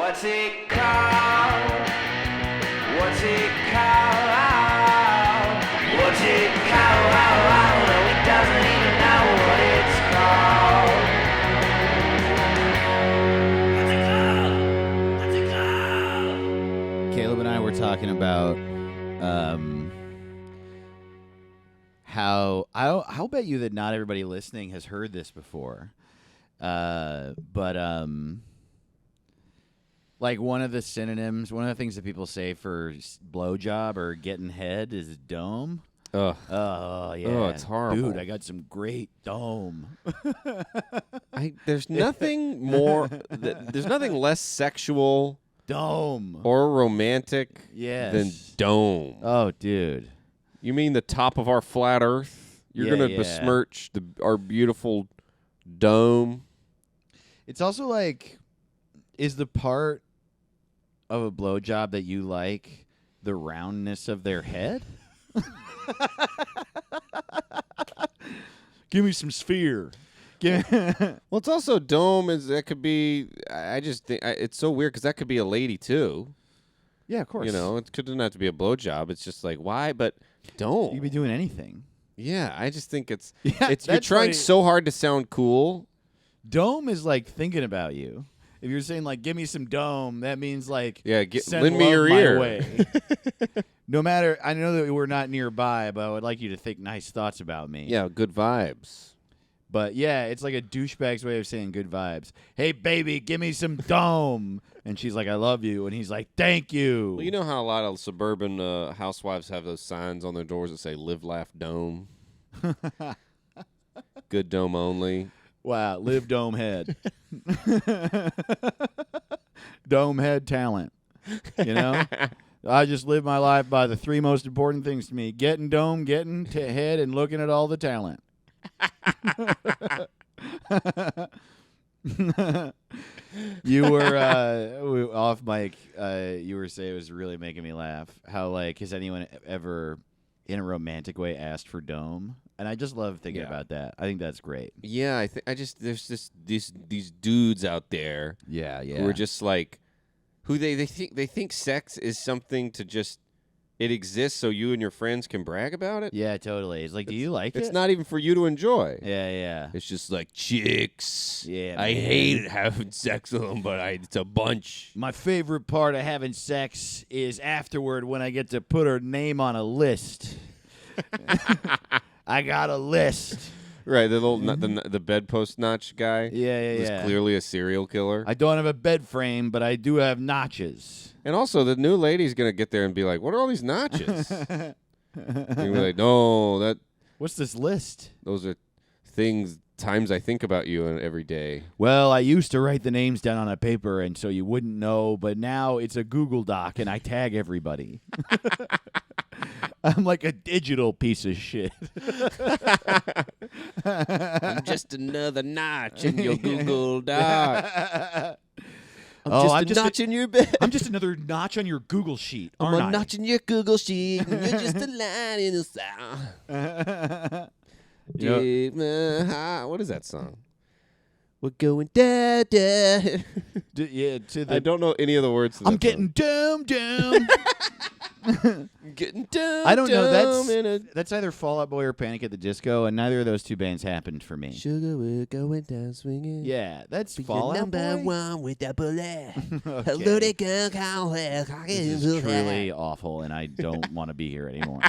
What's it called? What's it called? What's it called? No, he doesn't even know what it's called. What's it called? What's it called? Caleb and I were talking about how I'll bet you that not everybody listening has heard this before. But like one of the synonyms, one of the things that people say for blowjob or getting head is dome. Ugh. Oh, yeah. Oh, it's horrible. Dude, I got some great dome. There's nothing more. There's nothing less sexual Dome. or romantic Yes. than dome. Oh, dude. You mean the top of our flat Earth? You're gonna besmirch our beautiful dome? It's also like, is the part of a blowjob that you like the roundness of their head? Give me some sphere. Well, it's also dome. That could be. I just think it's so weird because that could be a lady too. Yeah, of course. You know, it doesn't have to be a blowjob. It's just like why, but dome. You could be doing anything. Yeah, I just think it's Yeah, you're trying so hard to sound cool. Dome is like thinking about you. If you're saying like, give me some dome, that means like, send lend me love your my ear. way. No matter, I know that we're not nearby, but I would like you to think nice thoughts about me. Yeah, good vibes. But yeah, it's like a douchebag's way of saying good vibes. Hey, baby, give me some dome. And she's like, I love you. And he's like, thank you. Well, you know how a lot of suburban housewives have those signs on their doors that say "Live, Laugh, Dome." Good dome only. Wow, live dome head. Dome head talent. You know? I just live my life by the three most important things to me. Getting dome, getting to head, and looking at all the talent. You were off mic. You were saying it was really making me laugh. How like has anyone ever, in a romantic way, asked for dome? And I just love thinking about that. I think that's great. Yeah, there's these dudes out there. Yeah. Who are just like, who they think sex is something to just. It exists so you and your friends can brag about it? Yeah, totally. It's like, do you like it? It's not even for you to enjoy. Yeah. It's just like chicks. Yeah, I man. hate having sex with them, but it's a bunch. My favorite part of having sex is afterward when I get to put her name on a list. I got a list. Right, the little the bedpost notch guy. Yeah. Who's clearly a serial killer. I don't have a bed frame, but I do have notches. And also, the new lady's gonna get there and be like, "What are all these notches?" And you're like, "No, What's this list? those are times I think about you every day." Well, I used to write the names down on a paper, and so you wouldn't know, but now it's a Google Doc, and I tag everybody. I'm like a digital piece of shit. I'm just another notch in your Google Doc. I'm just a notch in your bed. I'm just another notch on your Google sheet, I'm aren't a I? notch in your Google sheet. And you're just a line in the sound. What is that song? We're going da da. I don't know any of the words. To I'm that getting song. dumb. I'm getting dumb. I don't know. That's either Fall Out Boy or Panic at the Disco, and neither of those two bands happened for me. Sugar, we're going down swinging. Yeah, that's Fall Out Boy. Number one with the bullet. Okay. This This is truly awful, and I don't want to be here anymore.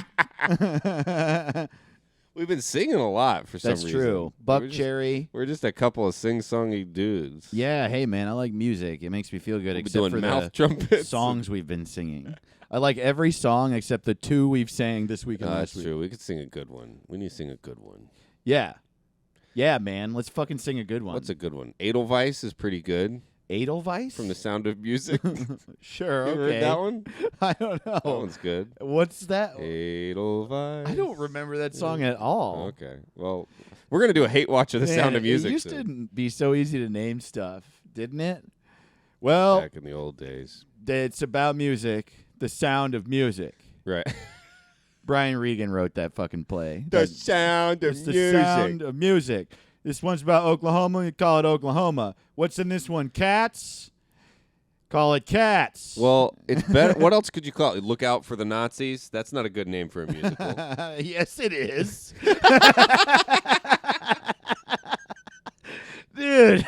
We've been singing a lot for some That's reason. true. Buck Cherry. We're just a couple of sing-songy dudes. Yeah, hey, man, I like music. It makes me feel good, We'll be except doing for mouth the trumpets. songs we've been singing. I like every song except the two we've sang this week and last That's week. true. We could sing a good one. We need to sing a good one. Yeah. Yeah, man. Let's fucking sing a good one. What's a good one? Edelweiss is pretty good. Edelweiss? From The Sound of Music. Sure, You okay. heard that one? I don't know. That one's good. What's that? Edelweiss. I don't remember that song at all. Okay. Well, we're going to do a hate watch of The Sound of Music It used soon. to be so easy to name stuff, didn't it? Well, Back in the old days. it's about music, the sound of music. Right. Brian Regan wrote that fucking play. The Sound of It's Music. the sound of music. This one's about Oklahoma. You call it Oklahoma. What's in this one? Cats? Call it Cats. Well, it's better. What else could you call it? Look Out for the Nazis? That's not a good name for a musical. Yes, it is. Dude.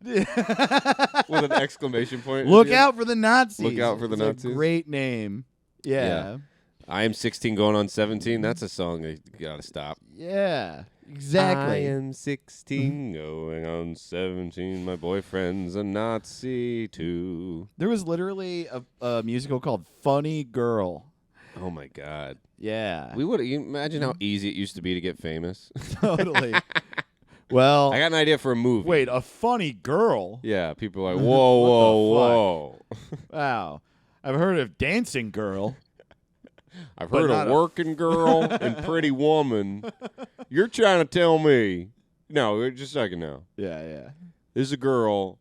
With an exclamation point. Look out for the Nazis. Look out for the It's Nazis. A great name. Yeah. I am 16 going on 17. That's a song you got to stop. Yeah. Exactly. I am 16 going on 17. My boyfriend's a Nazi too. There was literally a musical called Funny Girl. Oh my God. Yeah. We would imagine how easy it used to be to get famous. Totally. Well, I got an idea for a movie. wait, a funny girl? Yeah, people are like, whoa, whoa, What whoa. Wow. I've heard of Dancing Girl. I've But heard not of a- Working Girl and Pretty Woman. You're trying to tell me. No, just a second now. Yeah. There's a girl.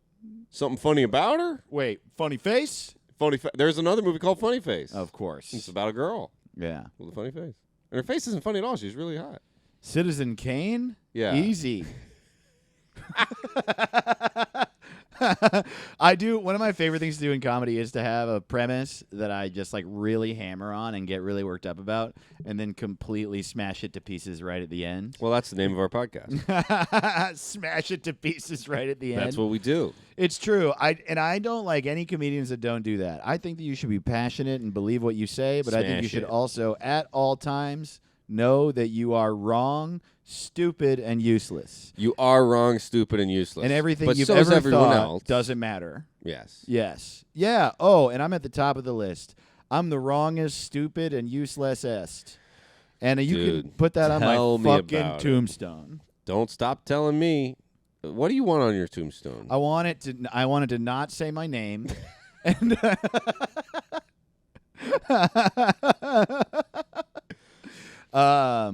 Something funny about her? Wait, Funny Face? There's another movie called Funny Face. Of course. It's about a girl Yeah. with a funny face. And her face isn't funny at all. She's really hot. Citizen Kane? Yeah. Easy. I do. One of my favorite things to do in comedy is to have a premise that I just like really hammer on and get really worked up about, and then completely smash it to pieces right at the end. Well, that's the name of our podcast. Smash it to pieces right at the end. That's what we do. It's true. I don't like any comedians that don't do that. I think that you should be passionate and believe what you say, but I think you Smash should it. also at all times know that you are wrong, stupid, and useless. You are wrong, stupid, and useless. And everything but you've so is ever everyone thought else. doesn't matter. Yes. Yes. Yeah. Oh, and I'm at the top of the list. I'm the wrongest, stupid, and uselessest. And you can Dude, put that on tell my me fucking about it. tombstone. Don't stop telling me. What do you want on your tombstone? I wanted to not say my name. And I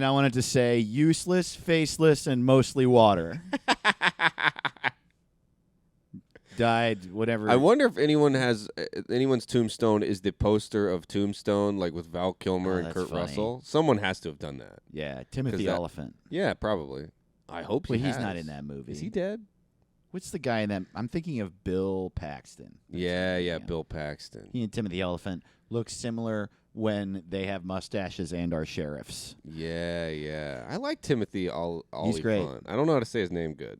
wanted to say useless, faceless, and mostly water. Died, whatever. I wonder if anyone's tombstone is the poster of Tombstone, like with Val Kilmer Oh, and that's Kurt funny. Russell. Someone has to have done that. Yeah, Timothy 'Cause that- Elephant. Yeah, probably. I hope he Wait, he's has. not in that movie. Is he dead? What's the guy in that? I'm thinking of Bill Paxton. Yeah, Bill Paxton. He and Timothy Elephant look similar when they have mustaches and are sheriffs. Yeah. I like Timothy Oliphant. He's great. I don't know how to say his name good.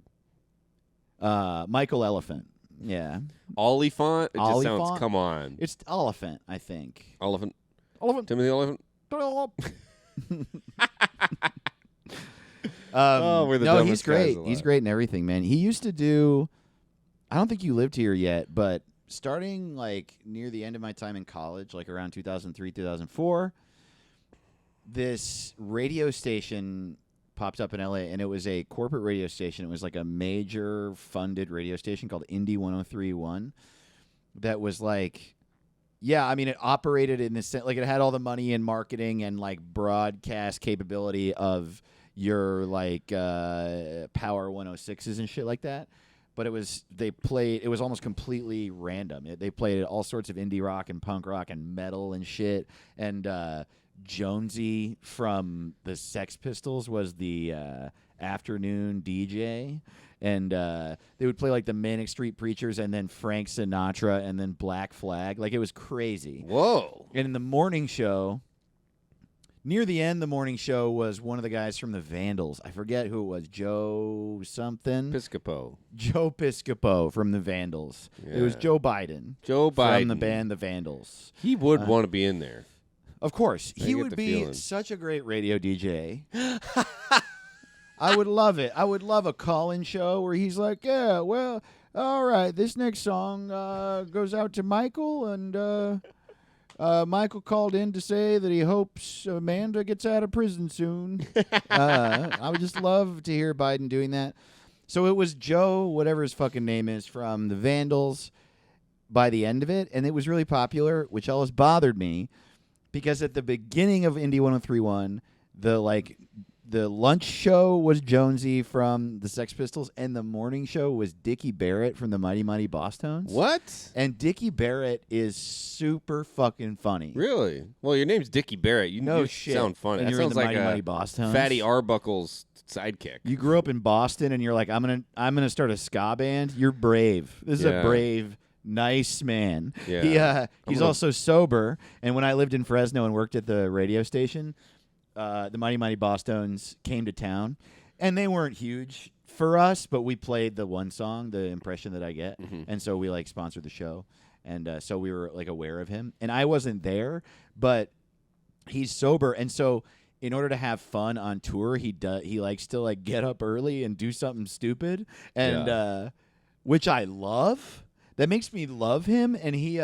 Michael Elephant. Yeah. Oliphant? It just sounds, Oliphant? come on. It's Elephant, I think. Oliphant. Elephant. Timothy Oliphant? We're the no, dumbest he's guys great. alive. He's great in everything, man. He used to do. I don't think you lived here yet, but starting like near the end of my time in college, like around 2003, 2004, this radio station popped up in LA, and it was a corporate radio station. It was like a major funded radio station called Indie 103.1 that was like, yeah, I mean, it operated in the sense, like it had all the money and marketing and like broadcast capability of your like Power 106s and shit like that. But it was almost completely random. They played all sorts of indie rock and punk rock and metal and shit. And Jonesy from the Sex Pistols was the afternoon DJ. And they would play like the Manic Street Preachers and then Frank Sinatra and then Black Flag. Like it was crazy. Whoa. And in the morning show, near the end, the morning show was one of the guys from the Vandals. I forget who it was. Joe something. Piscopo. Joe Piscopo from the Vandals. It was Yeah. Joe Biden. Joe Biden. From the band The Vandals. He would want to be in there. Of course. I He get would the be feeling. such a great radio DJ. I would love it. I would love a call-in show where he's like, yeah, well, all right, this next song goes out to Michael, and Michael called in to say that he hopes Amanda gets out of prison soon. I would just love to hear Biden doing that. So it was Joe, whatever his fucking name is, from the Vandals by the end of it, and it was really popular, which always bothered me because at the beginning of Indie 103.1, the lunch show was Jonesy from the Sex Pistols, and the morning show was Dickie Barrett from the Mighty Mighty Boss Tones. What? And Dickie Barrett is super fucking funny. Really? Well, your name's Dickie Barrett. You No you shit. sound funny. And That you're in sounds the like Mighty a Mighty Boss Tones. Fatty Arbuckle's sidekick. You grew up in Boston, and you're like, I'm gonna start a ska band. You're brave. This is a brave, nice man. Yeah. He's also sober. And when I lived in Fresno and worked at the radio station, the Mighty Mighty Bosstones came to town, and they weren't huge for us, but we played the one song, The Impression That I Get, and so we like sponsored the show, and so we were like aware of him. And I wasn't there, but he's sober, and so in order to have fun on tour, he likes to like get up early and do something stupid, and which I love. That makes me love him, and he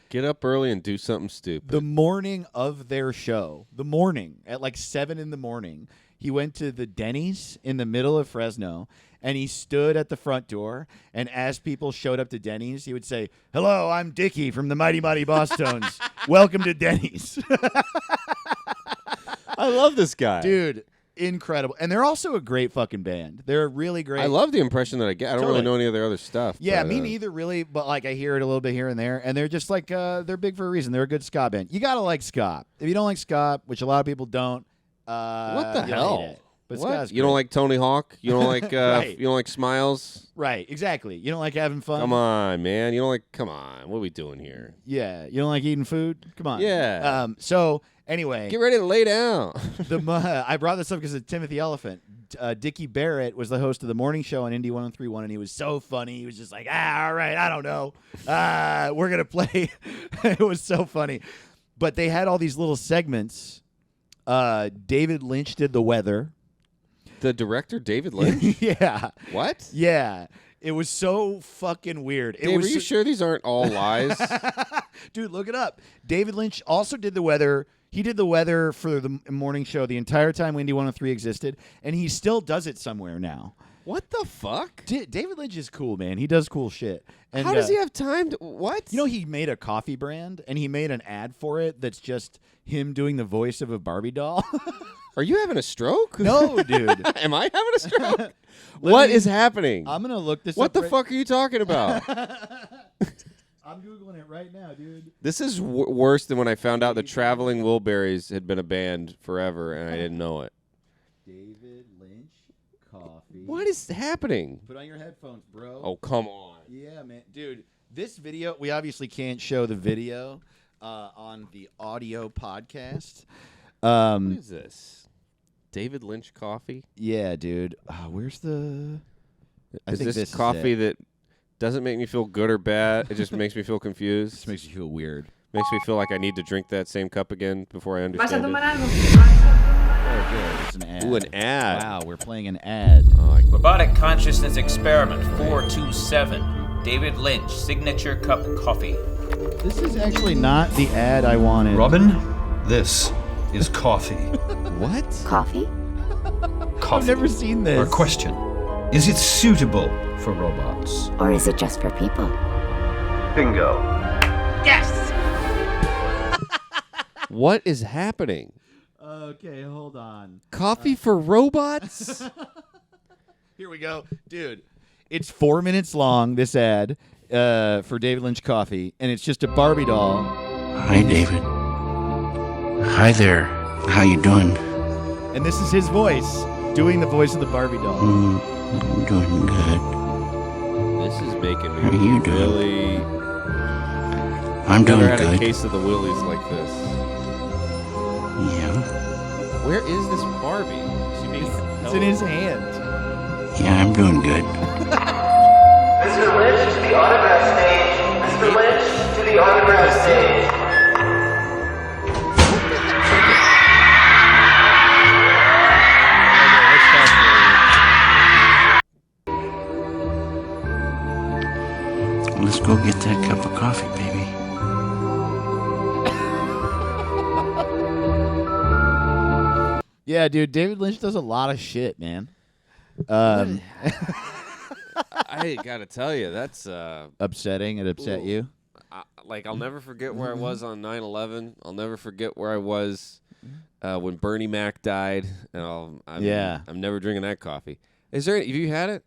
get up early and do something stupid. The morning of their show, at like 7 a.m, he went to the Denny's in the middle of Fresno, and he stood at the front door, and as people showed up to Denny's, he would say, "Hello, I'm Dickie from the Mighty Mighty Bosstones. Welcome to Denny's." I love this guy. Dude, incredible. And they're also a great fucking band. They're a really great. I love The Impression That I Get. I don't really know any of their other stuff. Yeah, but, me neither, really. But like, I hear it a little bit here and there, and they're just like they're big for a reason. They're a good ska band. You gotta like ska. If you don't like ska, which a lot of people don't, what the you'll hell? hate it. But What? ska's You don't great. like Tony Hawk? You don't like Right. you don't like Smiles? Right, exactly. You don't like having fun. Come on, man. You don't like. Come on. What are we doing here? Yeah, you don't like eating food. Come on. Yeah. So anyway, Get ready to lay down. I brought this up because of Timothy Elephant. Dickie Barrett was the host of the morning show on Indy 103.1, and he was so funny. He was just like, all right, I don't know. We're going to play. It was so funny. But they had all these little segments. David Lynch did the weather. The director, David Lynch? Yeah. What? Yeah. It was so fucking weird. Dave, are you sure these aren't all lies? Dude, look it up. David Lynch also did the weather. He did the weather for the morning show the entire time Indy 103 existed, and he still does it somewhere now. What the fuck? David Lynch is cool, man. He does cool shit. And, how does he have time to... What? You know, he made a coffee brand, and he made an ad for it that's just him doing the voice of a Barbie doll. Are you having a stroke? No, dude. Am I having a stroke? What is happening? I'm going to look this up. What the fuck are you talking about? I'm Googling it right now, dude. This is worse than when I found out the Traveling Wilburys had been a band forever, and I didn't know it. David Lynch coffee. What is happening? Put on your headphones, bro. Oh, come on. Yeah, man. Dude, this video, we obviously can't show the video on the audio podcast. What is this? David Lynch coffee? Yeah, dude. Where's the... Is this coffee that doesn't make me feel good or bad? It just makes me feel This confused. makes you feel weird. Makes me feel like I need to drink that same cup again before I understand it. Oh, good. It's an ad. Ooh, an ad. Wow, we're playing an ad. Robotic Consciousness Experiment 427. David Lynch, Signature Cup Coffee. This is actually not the ad I wanted. Robin, this is coffee. What? Coffee? Coffee. I've never seen this. Our question, is it suitable for robots? Or is it just for people? Bingo. What is happening? Okay, hold on. Coffee for robots? Here we go. Dude, it's 4 minutes long, this ad, for David Lynch coffee, and it's just a Barbie doll. Hi, David. Hi there. How you doing? And this is his voice, doing the voice of the Barbie doll. I'm doing good. This is making me How you doing? really... I'm doing Never had a good. case of the willies like this. Yeah. Where is this Barbie? Is she being It's held? in his hand. Yeah, I'm doing good. Mr. Lynch to the autograph stage. Mr. Lynch to the autograph stage. Okay, let's fast forward. Let's go get that cup of coffee, baby. Yeah, dude, David Lynch does a lot of shit, man. I gotta tell you, that's Upsetting. It upset you? I'll never forget where I was on 9/11. I'll never forget where I was when Bernie Mac died, and I'm never drinking that coffee. Have you had it?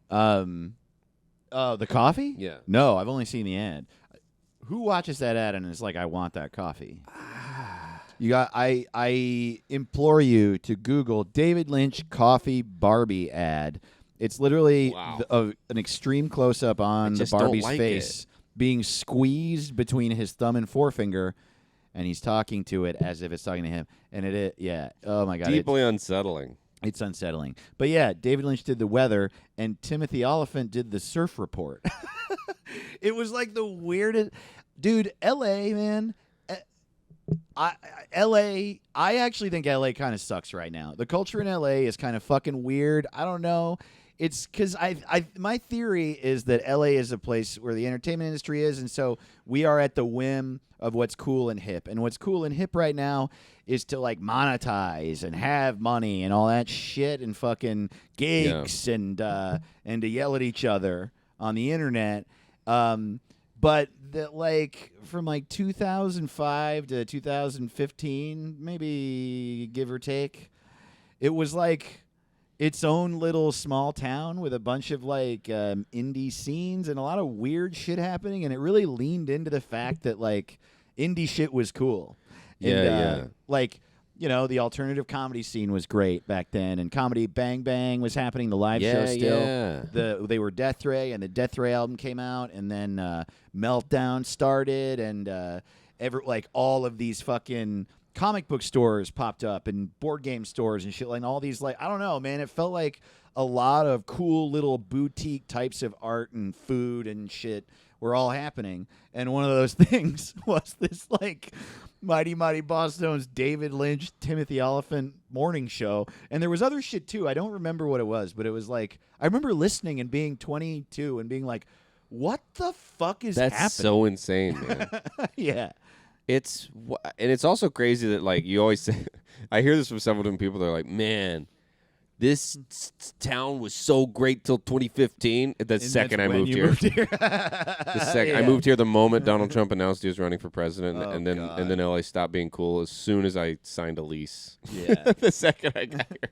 The coffee? Yeah. No, I've only seen the ad. Who watches that ad and is like, I want that coffee? You got. I implore you to Google David Lynch coffee Barbie ad. It's literally an extreme close up on the Barbie's face being squeezed between his thumb and forefinger, and he's talking to it as if it's talking to him. And oh my god, deeply unsettling. It's unsettling. But yeah, David Lynch did the weather, and Timothy Oliphant did the surf report. It was like the weirdest, dude. L.A. man. L.A. I actually think L.A. kind of sucks right now. The culture in L.A. is kind of fucking weird. I don't know. It's because my theory is that L.A. is a place where the entertainment industry is, and so we are at the whim of what's cool and hip. And what's cool and hip right now is to like monetize and have money and all that shit and fucking gigs and to yell at each other on the internet. But that like from like 2005 to 2015, maybe give or take, it was like its own little small town with a bunch of like indie scenes and a lot of weird shit happening, and it really leaned into the fact that like indie shit was cool. And, like, you know, the alternative comedy scene was great back then, and Comedy Bang Bang was happening, the live show still. Yeah. They were Death Ray, and the Death Ray album came out, and then Meltdown started, and all of these fucking comic book stores popped up and board game stores and shit, like all these, like, I don't know, man, it felt like a lot of cool little boutique types of art and food and shit were all happening. And one of those things was this like Mighty Mighty Bosstones David Lynch Timothy Oliphant morning show. And there was other shit too. I don't remember what it was, but it was like I remember listening and being 22 and being like, what the fuck is happening? That's so insane, man. Yeah. And it's also crazy that like you always say, I hear this from several different people. They're like, man, this town was so great till 2015. The second I moved here. I moved here the moment Donald Trump announced he was running for president, and then LA stopped being cool as soon as I signed a lease. Yeah. The second I got here.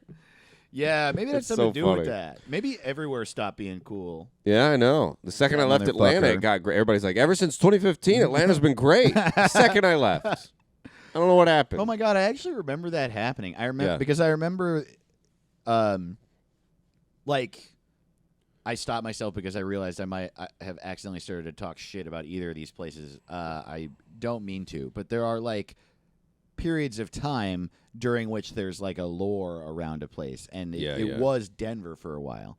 Yeah, maybe that's something so to do funny. with that. Maybe everywhere stopped being cool. Yeah, I know. The second I left Atlanta, it got great. Everybody's like, ever since 2015, Atlanta's been great. The second I left. I don't know what happened. Oh, my God. I actually remember that happening. Because I remember, like, I stopped myself because I realized I have accidentally started to talk shit about either of these places. I don't mean to, but there are, like, periods of time during which there's like a lore around a place, and it was Denver for a while.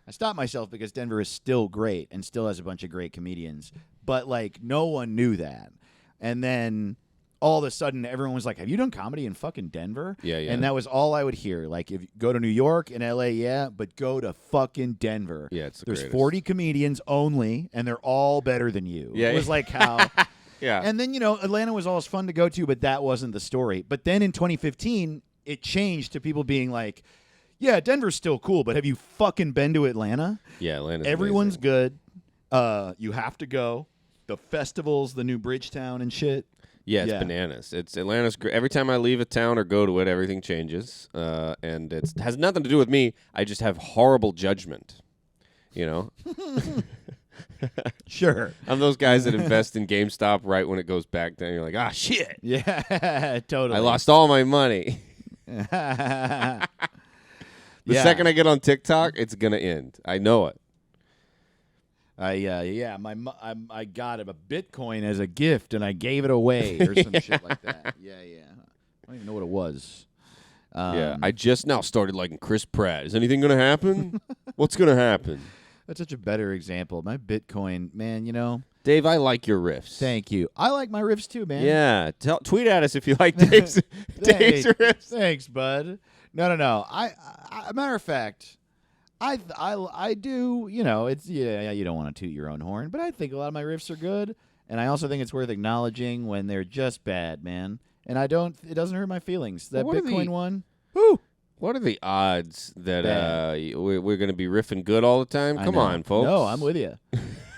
I stopped myself because Denver is still great and still has a bunch of great comedians, but like no one knew that. And then all of a sudden everyone was like, have you done comedy in fucking Denver? Yeah. And that was all I would hear. Like, if you go to New York and LA, but go to fucking Denver. Yeah, it's the There's greatest. 40 comedians only, and they're all better than you. Yeah. It was like how Yeah. And then, you know, Atlanta was always fun to go to, but that wasn't the story. But then in 2015, it changed to people being like, yeah, Denver's still cool, but have you fucking been to Atlanta? Yeah, Atlanta's Everyone's amazing. good. You have to go. The festivals, the new Bridgetown and shit. Yeah, it's bananas. Atlanta's great. Every time I leave a town or go to it, everything changes. And it has nothing to do with me. I just have horrible judgment, you know? Sure. I'm those guys that invest in GameStop right when it goes back down. You're like, ah, shit. Yeah, totally. I lost all my money. The second I get on TikTok, it's going to end. I know it. I got a Bitcoin as a gift, and I gave it away or some shit like that. Yeah. I don't even know what it was. I just now started liking Chris Pratt. Is anything going to happen? What's going to happen? That's such a better example. My Bitcoin, man, you know. Dave, I like your riffs. Thank you. I like my riffs too, man. Yeah. Tweet at us if you like Dave's riffs. Thanks, bud. No. I matter of fact, I do, you know, it's you don't want to toot your own horn, but I think a lot of my riffs are good, and I also think it's worth acknowledging when they're just bad, man. And it doesn't hurt my feelings. That Bitcoin one. Woo! What are the odds that we're going to be riffing good all the time? Come on, folks. No, I'm with you.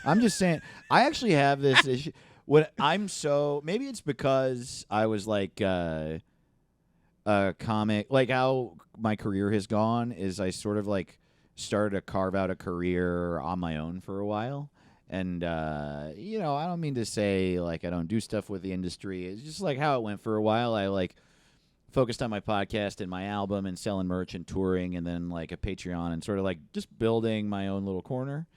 I'm just saying. I actually have this issue. Maybe it's because I was like a comic. Like how my career has gone is I sort of like started to carve out a career on my own for a while. And, you know, I don't mean to say, like, I don't do stuff with the industry. It's just, like, how it went for a while. I, like, focused on my podcast and my album and selling merch and touring and then, like, a Patreon and sort of, like, just building my own little corner.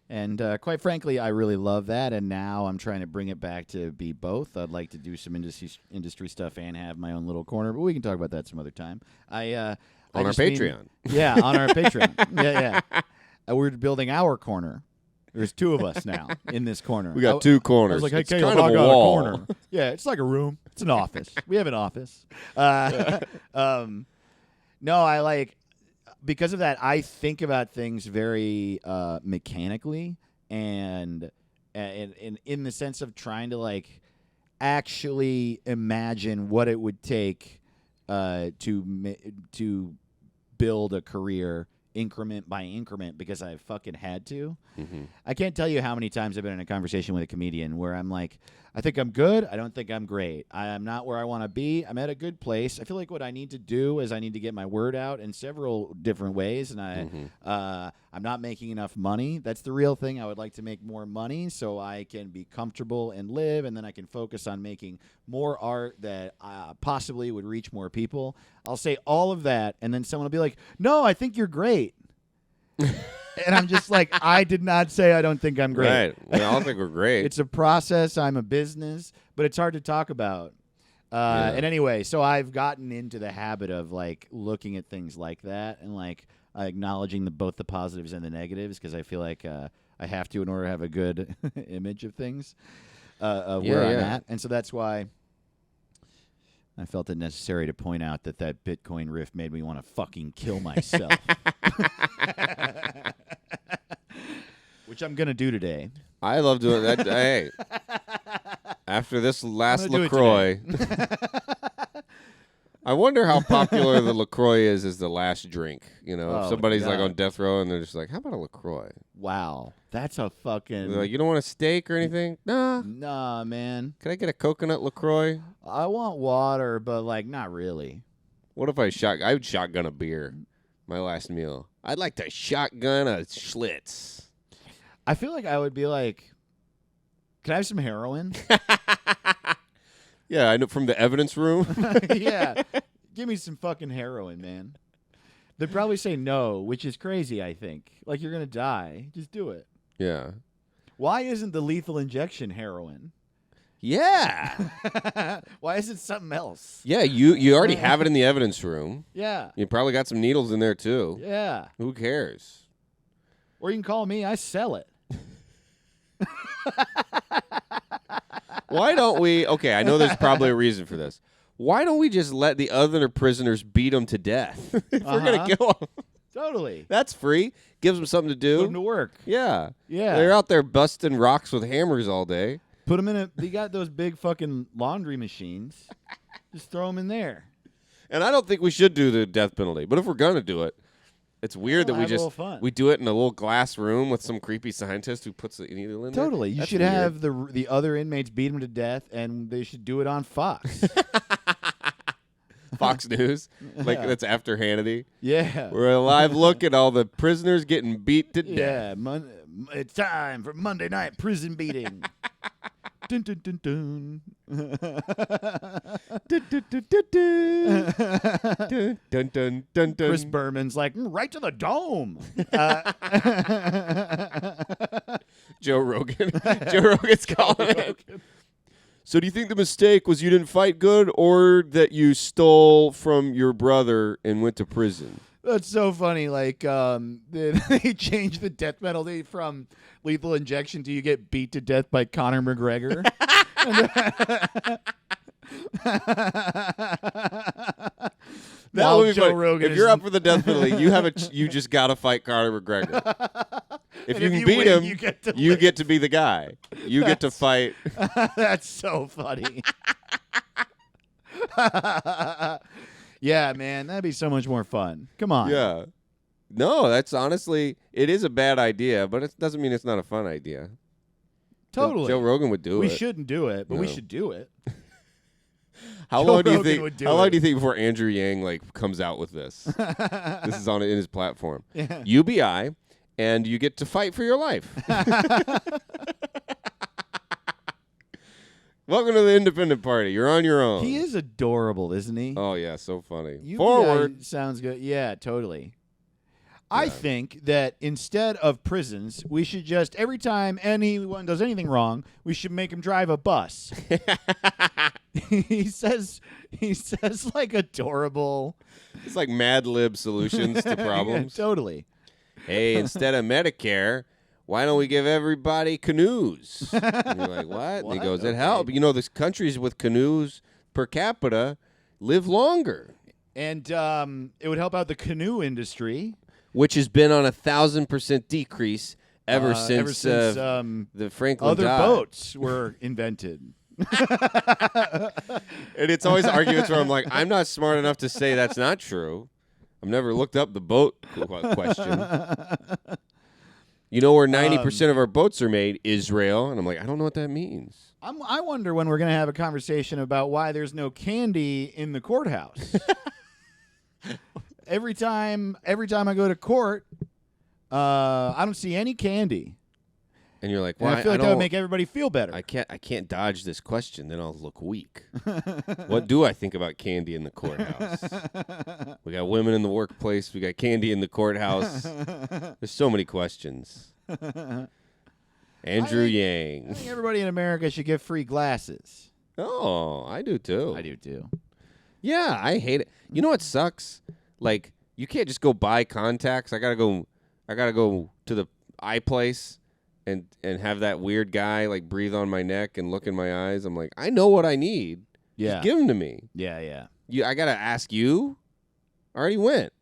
And quite frankly, I really love that. And now I'm trying to bring it back to be both. I'd like to do some industry stuff and have my own little corner. But we can talk about that some other time. On our Patreon. Yeah, on our Patreon. Yeah. We're building our corner. There's two of us now in this corner. We got two corners. I was like, hey, it's Caleb, kind of I a got wall. a corner. Yeah, it's like a room. It's an office. We have an office. No, I like, because of that, I think about things very mechanically and in the sense of trying to, like, actually imagine what it would take to build a career increment by increment because I fucking had to. Mm-hmm. I can't tell you how many times I've been in a conversation with a comedian where I'm like, I think I'm good. I don't think I'm great. I am not where I want to be. I'm at a good place. I feel like what I need to do is I need to get my word out in several different ways, and I'm not making enough money. That's the real thing. I would like to make more money so I can be comfortable and live, and then I can focus on making more art that possibly would reach more people. I'll say all of that, and then someone will be like, no, I think you're great. And I'm just like, I did not say I don't think I'm great. Right. We all think we're great. It's a process. I'm a business, but it's hard to talk about. And anyway, so I've gotten into the habit of, like, looking at things like that and, like, acknowledging both the positives and the negatives because I feel like I have to in order to have a good image of things, of where I'm at. And so that's why I felt it necessary to point out that Bitcoin riff made me want to fucking kill myself. Which I'm going to do today. I love doing that. Hey, after this last I'm gonna do LaCroix, I wonder how popular the LaCroix is as the last drink. You know, if somebody's like on death row and they're just like, how about a LaCroix? Wow. That's a fucking... They're like, you don't want a steak or anything? Nah, man. Can I get a coconut LaCroix? I want water, but, like, not really. What if I would shotgun a beer, my last meal. I'd like to shotgun a Schlitz. I feel like I would be like, can I have some heroin? Yeah, I know, from the evidence room. Yeah. Give me some fucking heroin, man. They'd probably say no, which is crazy, I think. Like, you're going to die. Just do it. Yeah. Why isn't the lethal injection heroin? Yeah. Why is it something else? Yeah, you already have it in the evidence room. Yeah. You probably got some needles in there, too. Yeah. Who cares? Or you can call me. I sell it. Why don't we... Okay, I know there's probably a reason for this. Why don't we just let the other prisoners beat them to death? If we're going to kill them. Totally. That's free. Gives them something to do. Put them to work. Yeah. Yeah. They're out there busting rocks with hammers all day. Put them in a... They got those big fucking laundry machines. Just throw them in there. And I don't think we should do the death penalty. But if we're going to do it, it's weird that we have a just... little fun. We do it in a little glass room with some creepy scientist who puts the needle in there. Totally. You That's should weird. have the other inmates beat them to death, and they should do it on Fox. Fox News. Like, that's after Hannity. Yeah. We're a live look at all the prisoners getting beat to death. Yeah. It's time for Monday night prison beating. Dun, dun, dun, dun. Dun, dun, dun, dun. Chris Berman's like, right to the dome. Joe Rogan. Joe Rogan's calling it. So do you think the mistake was you didn't fight good or that you stole from your brother and went to prison? That's so funny. Like, they changed the death penalty from lethal injection to you get beat to death by Conor McGregor. That would be Joe funny. Rogan If you're up for the death penalty, you just got to fight Conor McGregor. If you if can you beat win, him, you get to you live. get to be the guy. You get to fight. That's so funny. Yeah, man, that'd be so much more fun. Come on. Yeah. No, that's honestly, it is a bad idea, but it doesn't mean it's not a fun idea. Totally. Joe Rogan would do it. We shouldn't do it, but we No. should do it. How Joe long do you Rogan think? would do How long it. do you think before Andrew Yang comes out with this? This is in his platform. Yeah. UBI, and you get to fight for your life. Welcome to the Independent Party. You're on your own. He is adorable, isn't he? Oh, yeah, so funny. UBI Forward. sounds good. Yeah, totally. I think that instead of prisons, we should just, every time anyone does anything wrong, we should make him drive a bus. He says like adorable. It's like Mad Lib solutions to problems. Yeah, totally. Hey, instead of Medicare, why don't we give everybody canoes? And you're like, what? And he goes, it helps. You know, the countries with canoes per capita live longer. And it would help out the canoe industry. Which has been on 1,000% decrease ever since the Franklin other died. boats were invented. And it's always arguments where I'm like, I'm not smart enough to say that's not true. I've never looked up the boat question. You know where 90% of our boats are made? Israel. And I'm like, I don't know what that means. I wonder when we're going to have a conversation about why there's no candy in the courthouse. Every time I go to court, I don't see any candy. And you're like, And well, I feel like that would make everybody feel better. I can't dodge this question, then I'll look weak. What do I think about candy in the courthouse? We got women in the workplace. We got candy in the courthouse. There's so many questions. Andrew Yang. I think everybody in America should get free glasses. Oh, I do too. I do too. Yeah, I hate it. You know what sucks? Like, you can't just go buy contacts. I gotta go to the eye place and have that weird guy like breathe on my neck and look in my eyes. I'm like, I know what I need. Yeah. Just give them to me. Yeah. I gotta ask you. I already went.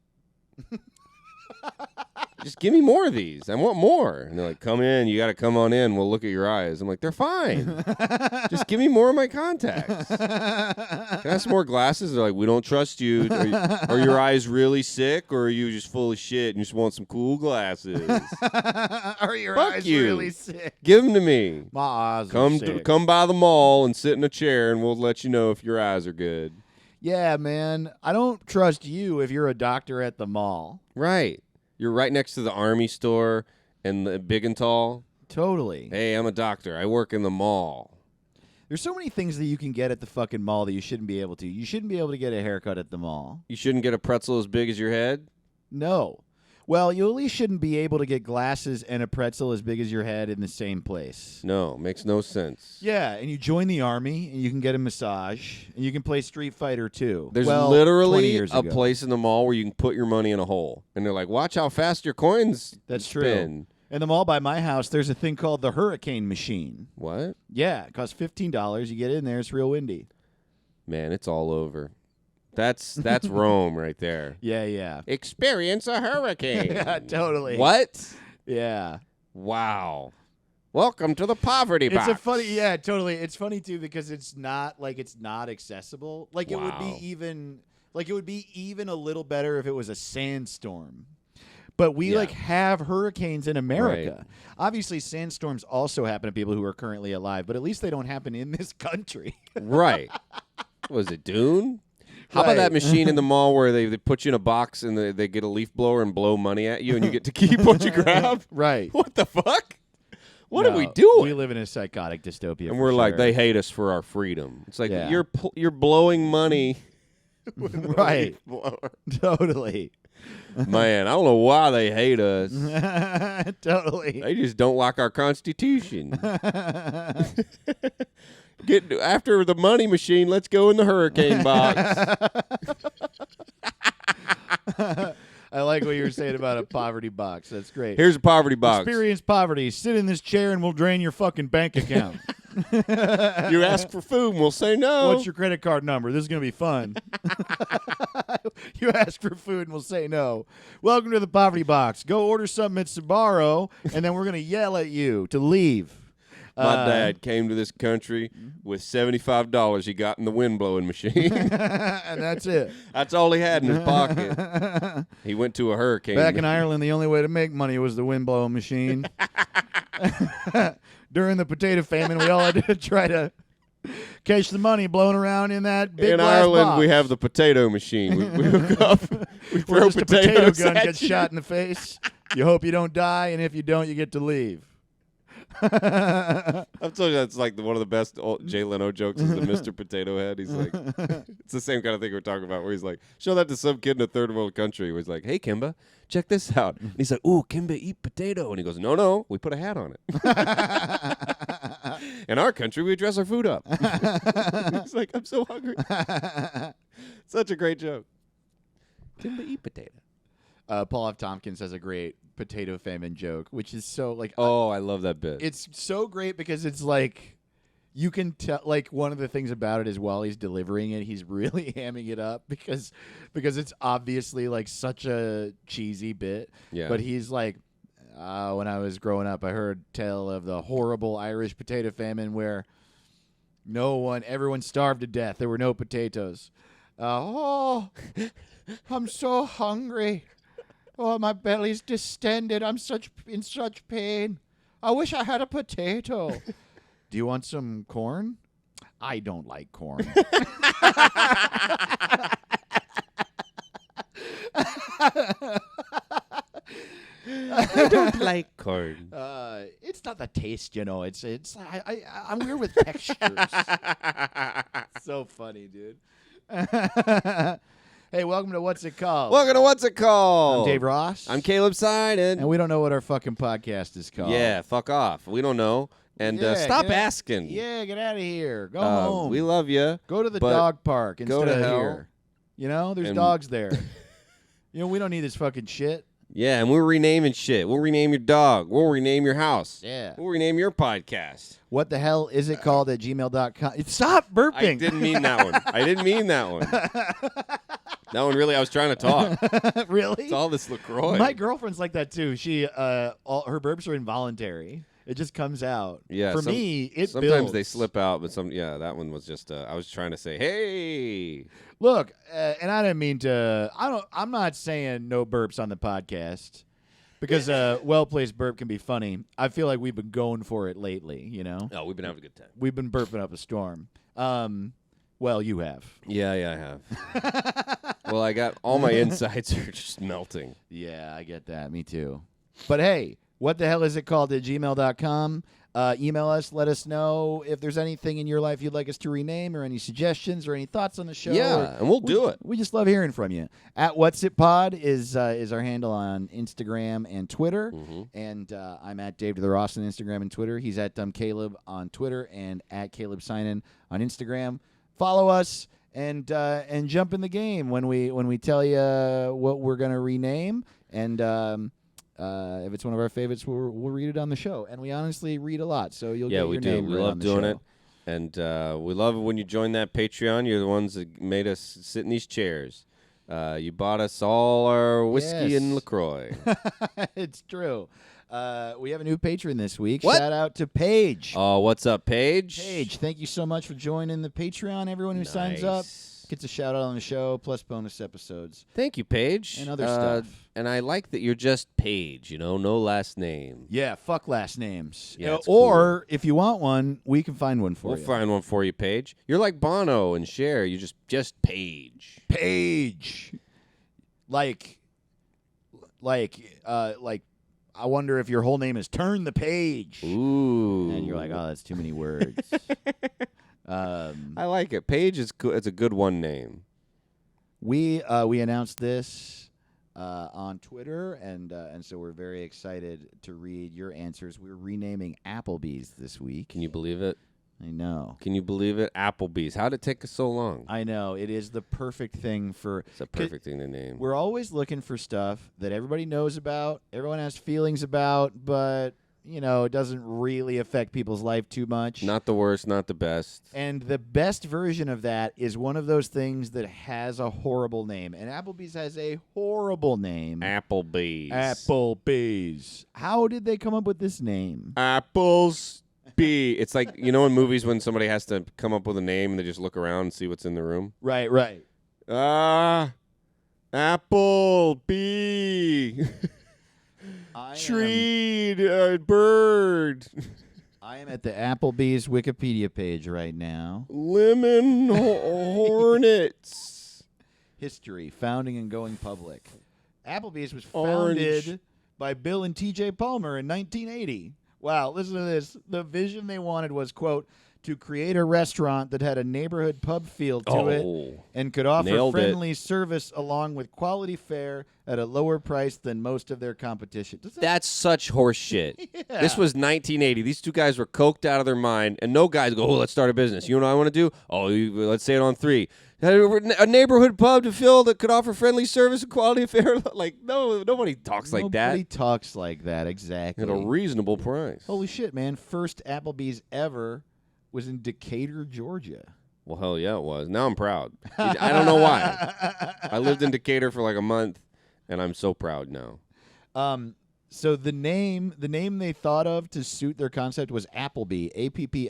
Just give me more of these. I want more. And they're like, come in. You got to come on in. We'll look at your eyes. I'm like, they're fine. Just give me more of my contacts. Can I have some more glasses? They're like, we don't trust you. Are your eyes really sick, or are you just full of shit and you just want some cool glasses? Are your Fuck eyes you. really sick? Give them to me. My eyes are sick. Come by the mall and sit in a chair, and we'll let you know if your eyes are good. Yeah, man. I don't trust you if you're a doctor at the mall. Right. You're right next to the Army store and the Big and Tall. Totally. Hey, I'm a doctor. I work in the mall. There's so many things that you can get at the fucking mall that you shouldn't be able to. You shouldn't be able to get a haircut at the mall. You shouldn't get a pretzel as big as your head? No. Well, you at least shouldn't be able to get glasses and a pretzel as big as your head in the same place. No, makes no sense. Yeah, and you join the Army, and you can get a massage, and you can play Street Fighter 2. There's 20 literally years a ago. place in the mall where you can put your money in a hole. And they're like, watch how fast your coins That's spin. true. In the mall by my house, there's a thing called the Hurricane Machine. What? Yeah, it costs $15. You get in there, it's real windy. Man, it's all over. That's Rome right there. Yeah. Experience a hurricane. Yeah, totally. What? Yeah. Wow. Welcome to the poverty box. It's a funny, yeah, totally. It's funny too because it's not accessible. Like it would be even a little better if it was a sandstorm. But we have hurricanes in America. Right. Obviously, sandstorms also happen to people who are currently alive, but at least they don't happen in this country. Right. Was it Dune? How about that machine in the mall where they put you in a box and they get a leaf blower and blow money at you and you get to keep what you grab? Right. What the fuck? What are we doing? We live in a psychotic dystopia. And we're like, they hate us for our freedom. It's like, Yeah. you're blowing money. Right. Totally. Man, I don't know why they hate us. Totally. They just don't like our Constitution. Get after the money machine. Let's go in the hurricane box. I like what you were saying about a poverty box. That's great. Here's a poverty box. Experience poverty. Sit in this chair and we'll drain your fucking bank account. You ask for food and we'll say no. What's your credit card number? This is going to be fun. You ask for food and we'll say no. Welcome to the poverty box. Go order something at Sbarro and then we're going to yell at you to leave. My dad came to this country with $75 he got in the wind blowing machine. And that's it. That's all he had in his pocket. He went to a hurricane. Back in Ireland, the only way to make money was the wind blowing machine. During the potato famine, we all had to try to catch the money blowing around in that big in glass Ireland, box. we have the potato machine. We hook up, we Where throw just a potato potatoes gun at gets you. shot in the face. You hope you don't die, and if you don't, you get to leave. I've told you that's like one of the best Jay Leno jokes is the Mr. Potato Head. He's like, it's the same kind of thing we're talking about where he's like, show that to some kid in a third world country where he's like, hey, Kimba, check this out. And he's like, ooh, Kimba, eat potato. And he goes, no, we put a hat on it. In our country, we dress our food up. He's like, I'm so hungry. Such a great joke. Kimba, eat potato. Paul F. Tompkins has a great potato famine joke, which is so like. Oh, I love that bit. It's so great because it's like you can tell. Like one of the things about it is while he's delivering it, he's really hamming it up because it's obviously like such a cheesy bit. Yeah. But he's like, when I was growing up, I heard tell of the horrible Irish potato famine where everyone starved to death. There were no potatoes. I'm so hungry. Oh, my belly's distended. I'm in such pain. I wish I had a potato. Do you want some corn? I don't like corn. I don't like corn. It's not the taste, you know. I'm weird with textures. So funny, dude. Hey, welcome to What's It Called? Welcome to What's It Called? I'm Dave Ross. I'm Caleb Simon. And we don't know what our fucking podcast is called. Yeah, fuck off. We don't know. And stop asking. Yeah, get out of here. Go home. We love you. Go to the dog park instead go to of hell. here. You know, there's dogs there. We don't need this fucking shit. Yeah, and we're renaming shit. We'll rename your dog. We'll rename your house. Yeah. We'll rename your podcast. What the hell is it called at gmail.com? Stop burping. I didn't mean that one. That one really, I was trying to talk. Really? It's all this LaCroix. My girlfriend's like that too. She, her burps are involuntary. It just comes out. Yeah. For me, it sometimes builds. they slip out, but that one was just. I was trying to say, hey. Look, and I didn't mean to. I'm not saying no burps on the podcast because well-placed burp can be funny. I feel like we've been going for it lately. You know. No, we've been having a good time. We've been burping up a storm. Well, you have. Yeah, I have. Well, I got all my insides are just melting. Yeah, I get that. Me too. But hey, what the hell is it called at gmail.com? Email us. Let us know if there's anything in your life you'd like us to rename or any suggestions or any thoughts on the show. Yeah, and we'll do it. We just love hearing from you. At What's It Pod is our handle on Instagram and Twitter. Mm-hmm. And I'm at Dave to the Ross on Instagram and Twitter. He's at Dumb Caleb on Twitter and at Caleb Sinan on Instagram. Follow us and jump in the game when we tell you what we're gonna rename. And if it's one of our favorites, we'll read it on the show. And we honestly read a lot, so you'll get your name we read love on the doing show. it. And we love it when you join that Patreon. You're the ones that made us sit in these chairs. You bought us all our whiskey and LaCroix. It's true. We have a new patron this week. What? Shout out to Paige. Oh, what's up, Paige? Paige, thank you so much for joining the Patreon. Everyone who signs up gets a shout out on the show, plus bonus episodes. Thank you, Paige. And other stuff. And I like that you're just Paige, no last name. Yeah, fuck last names. Yeah, or if you want one, we can find one for you. We'll find one for you, Paige. You're like Bono and Cher. You just Paige. Paige. Like, I wonder if your whole name is Turn the Page. Ooh. And you're like, oh, that's too many words. I like it. Paige is good. It's a good one name. We announced this on Twitter, and so we're very excited to read your answers. We're renaming Applebee's this week. Can you believe it? I know. Can you believe it? Applebee's. How did it take us so long? I know. It is the perfect thing for... It's a perfect thing to name. We're always looking for stuff that everybody knows about, everyone has feelings about, but, it doesn't really affect people's life too much. Not the worst, not the best. And the best version of that is one of those things that has a horrible name. And Applebee's has a horrible name. Applebee's. Applebee's. How did they come up with this name? Apples. B. It's like, in movies when somebody has to come up with a name and they just look around and see what's in the room. Right. Apple. B. Tree. Bird. I am at the Applebee's Wikipedia page right now. Lemon hornets. History, founding and going public. Applebee's was founded by Bill and T.J. Palmer in 1980. Wow, listen to this. The vision they wanted was, quote, to create a restaurant that had a neighborhood pub feel to it and could offer Nailed friendly service along with quality fare at a lower price than most of their competition. That's such horse shit. Yeah. This was 1980. These two guys were coked out of their mind, and no guys go, let's start a business. You know what I want to do? Let's say it on 3. A neighborhood pub to fill that could offer friendly service and quality fare. Like, no, nobody talks like that. Nobody talks like that, exactly. At a reasonable price. Holy shit, man. First Applebee's ever was in Decatur, Georgia. Well, hell yeah, it was. Now I'm proud. I don't know why. I lived in Decatur for like a month, and I'm so proud now. So the name they thought of to suit their concept was Applebee, Appleby,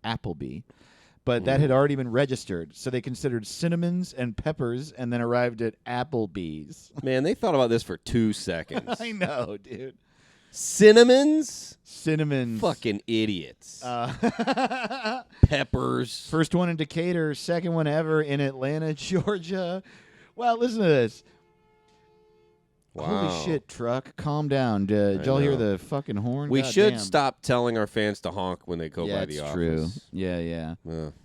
Applebee. But that had already been registered, so they considered cinnamons and peppers and then arrived at Applebee's. Man, they thought about this for 2 seconds. I know, dude. Cinnamons? Fucking idiots. Peppers. First one in Decatur, second one ever in Atlanta, Georgia. Well, listen to this. Wow. Holy shit, truck. Calm down. Did y'all hear the fucking horn? We God should damn. stop telling our fans to honk when they go by the office. True. Yeah.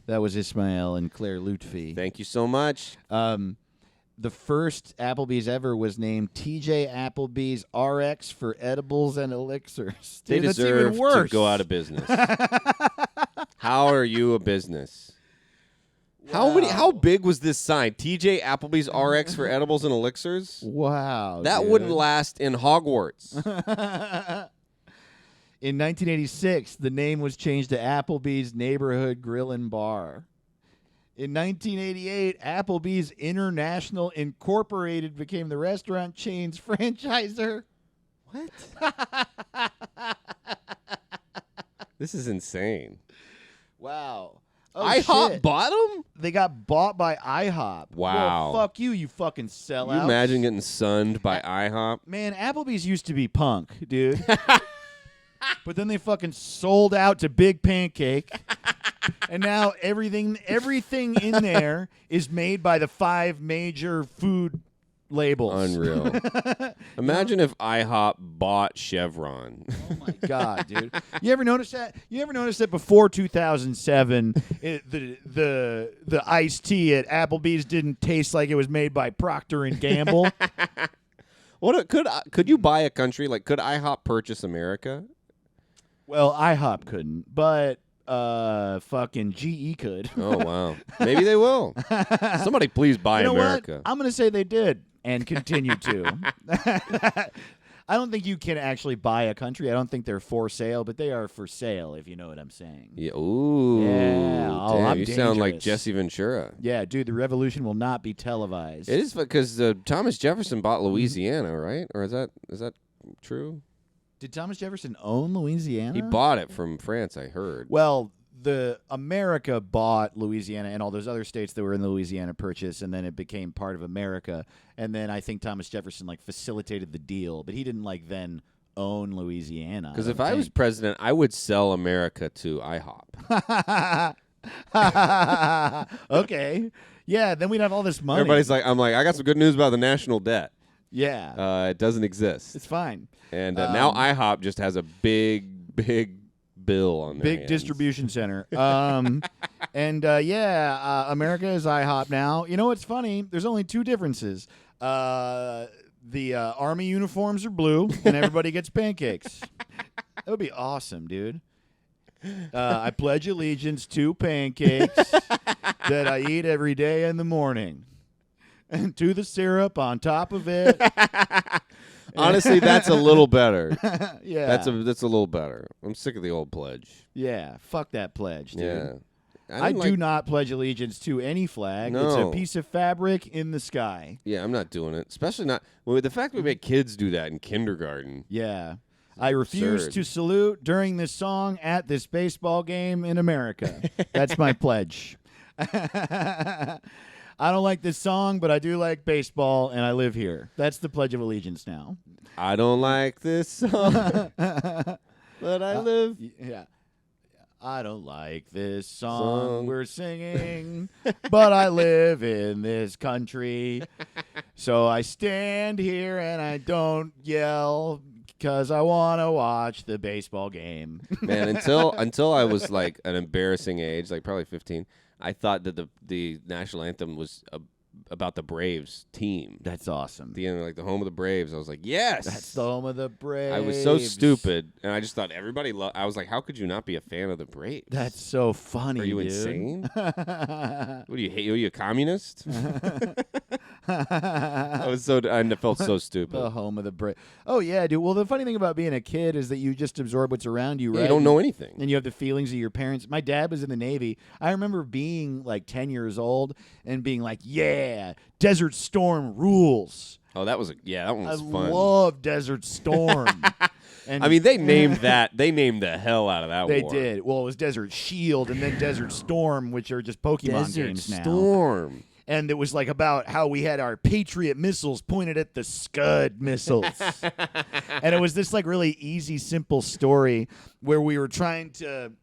That was Ismail and Claire Lutfi. Thank you so much. The first Applebee's ever was named TJ Applebee's RX for edibles and elixirs. They Dude, that's deserve even worse. to go out of business. How are you a business? How big was this sign? TJ Applebee's RX for edibles and elixirs? Wow. That dude. wouldn't last in Hogwarts. In 1986, the name was changed to Applebee's Neighborhood Grill and Bar. In 1988, Applebee's International Incorporated became the restaurant chain's franchisor. What? This is insane. Wow. Oh, IHOP shit. bought them? They got bought by IHOP. Wow. Well, fuck you, you fucking sellout. Can you imagine getting sunned by IHOP? Man, Applebee's used to be punk, dude. But then they fucking sold out to Big Pancake. And now everything in there is made by the 5 major food labels. Unreal. Imagine if IHOP bought Chevron. Oh my god, dude! You ever notice that? You ever notice that before 2007, the iced tea at Applebee's didn't taste like it was made by Procter and Gamble? What could you buy a country like? Could IHOP purchase America? Well, IHOP couldn't, but fucking GE could. Oh wow, maybe they will. Somebody please buy You know America. what? I'm gonna say they did and continue to. I don't think you can actually buy a country. I don't think they're for sale, but they are for sale, if you know what I'm saying. Yeah. Ooh. Yeah. Oh, damn, I'm you sound like dangerous. Jesse Ventura. Yeah, dude, the revolution will not be televised. It is because Thomas Jefferson bought Louisiana, right? Or is that true? Did Thomas Jefferson own Louisiana? He bought it from France, I heard. Well, the America bought Louisiana and all those other states that were in the Louisiana Purchase, and then it became part of America. And then I think Thomas Jefferson facilitated the deal, but he didn't then own Louisiana. Because if I was president, I would sell America to IHOP. Okay, yeah, then we'd have all this money. Everybody's like, I got some good news about the national debt. Yeah, It doesn't exist. it's fine. And now IHOP just has a big bill on their Big hands. distribution center. America is IHOP now. You know what's funny? There's only 2 differences. The Army uniforms are blue, and everybody gets pancakes. That would be awesome, dude. I pledge allegiance to pancakes that I eat every day in the morning. And to the syrup on top of it. Honestly, that's a little better. Yeah. That's a little better. I'm sick of the old pledge. Yeah, fuck that pledge, dude. Yeah. I do not pledge allegiance to any flag. No. It's a piece of fabric in the sky. Yeah, I'm not doing it. Especially not with the fact we make kids do that in kindergarten. Yeah. I refuse absurd. to salute during this song at this baseball game in America. That's my pledge. I don't like this song, but I do like baseball, and I live here. That's the Pledge of Allegiance now. I don't like this song, but I live. Yeah. I don't like this song we're singing, but I live in this country. So I stand here and I don't yell because I want to watch the baseball game. Man, until I was like an embarrassing age, like probably 15, I thought that the national anthem was about the Braves team. That's awesome. The end, like the home of the Braves. I was like, yes, That's the home of the Braves. I was so stupid, and I just thought everybody loved. I was like, how could you not be a fan of the Braves? That's so funny. Are you dude. insane? What do you hate? Are you a communist? I felt so stupid. The home of the Braves. Oh yeah, dude. Well, the funny thing about being a kid is that you just absorb what's around you, Yeah, right? you don't know anything. And you have the feelings of your parents. My dad was in the Navy. I remember being like 10 years old and being like, yeah, Desert Storm rules. Oh, that one was I fun. love Desert Storm. And I mean, they named that. They named the hell out of that they war. did. Well, it was Desert Shield and then Desert Storm, which are just Pokemon Desert games now. Storm. And it was like about how we had our Patriot missiles pointed at the Scud missiles. And it was this like really easy, simple story where we were trying to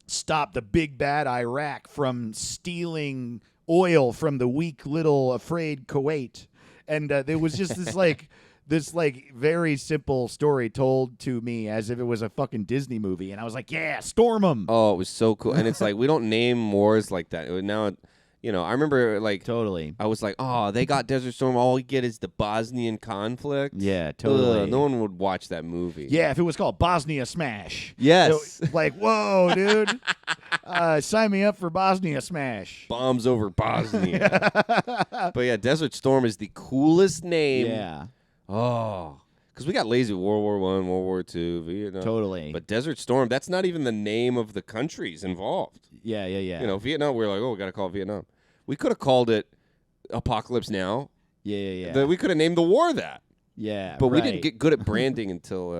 stop the big bad Iraq from stealing oil from the weak little afraid Kuwait. And there was just this very simple story told to me as if it was a fucking Disney movie. And I was like, yeah, storm them. Oh, it was so cool. And it's like, we don't name wars like that. Now, I remember like Totally. I was like, oh, they got Desert Storm. All we get is the Bosnian conflict. Yeah, totally. Ugh, no one would watch that movie. Yeah, if it was called Bosnia Smash. Yes. Like, whoa, dude. Sign me up for Bosnia Smash. Bombs over Bosnia. But yeah, Desert Storm is the coolest name. Yeah, Oh, because we got lazy World War I, World War II, Vietnam. totally. But Desert Storm, that's not even the name of the countries involved. Yeah. Vietnam, we were like, oh, we got to call it Vietnam. We could have called it Apocalypse Now. Yeah. We could have named the war that. Yeah, But we right. didn't get good at branding until,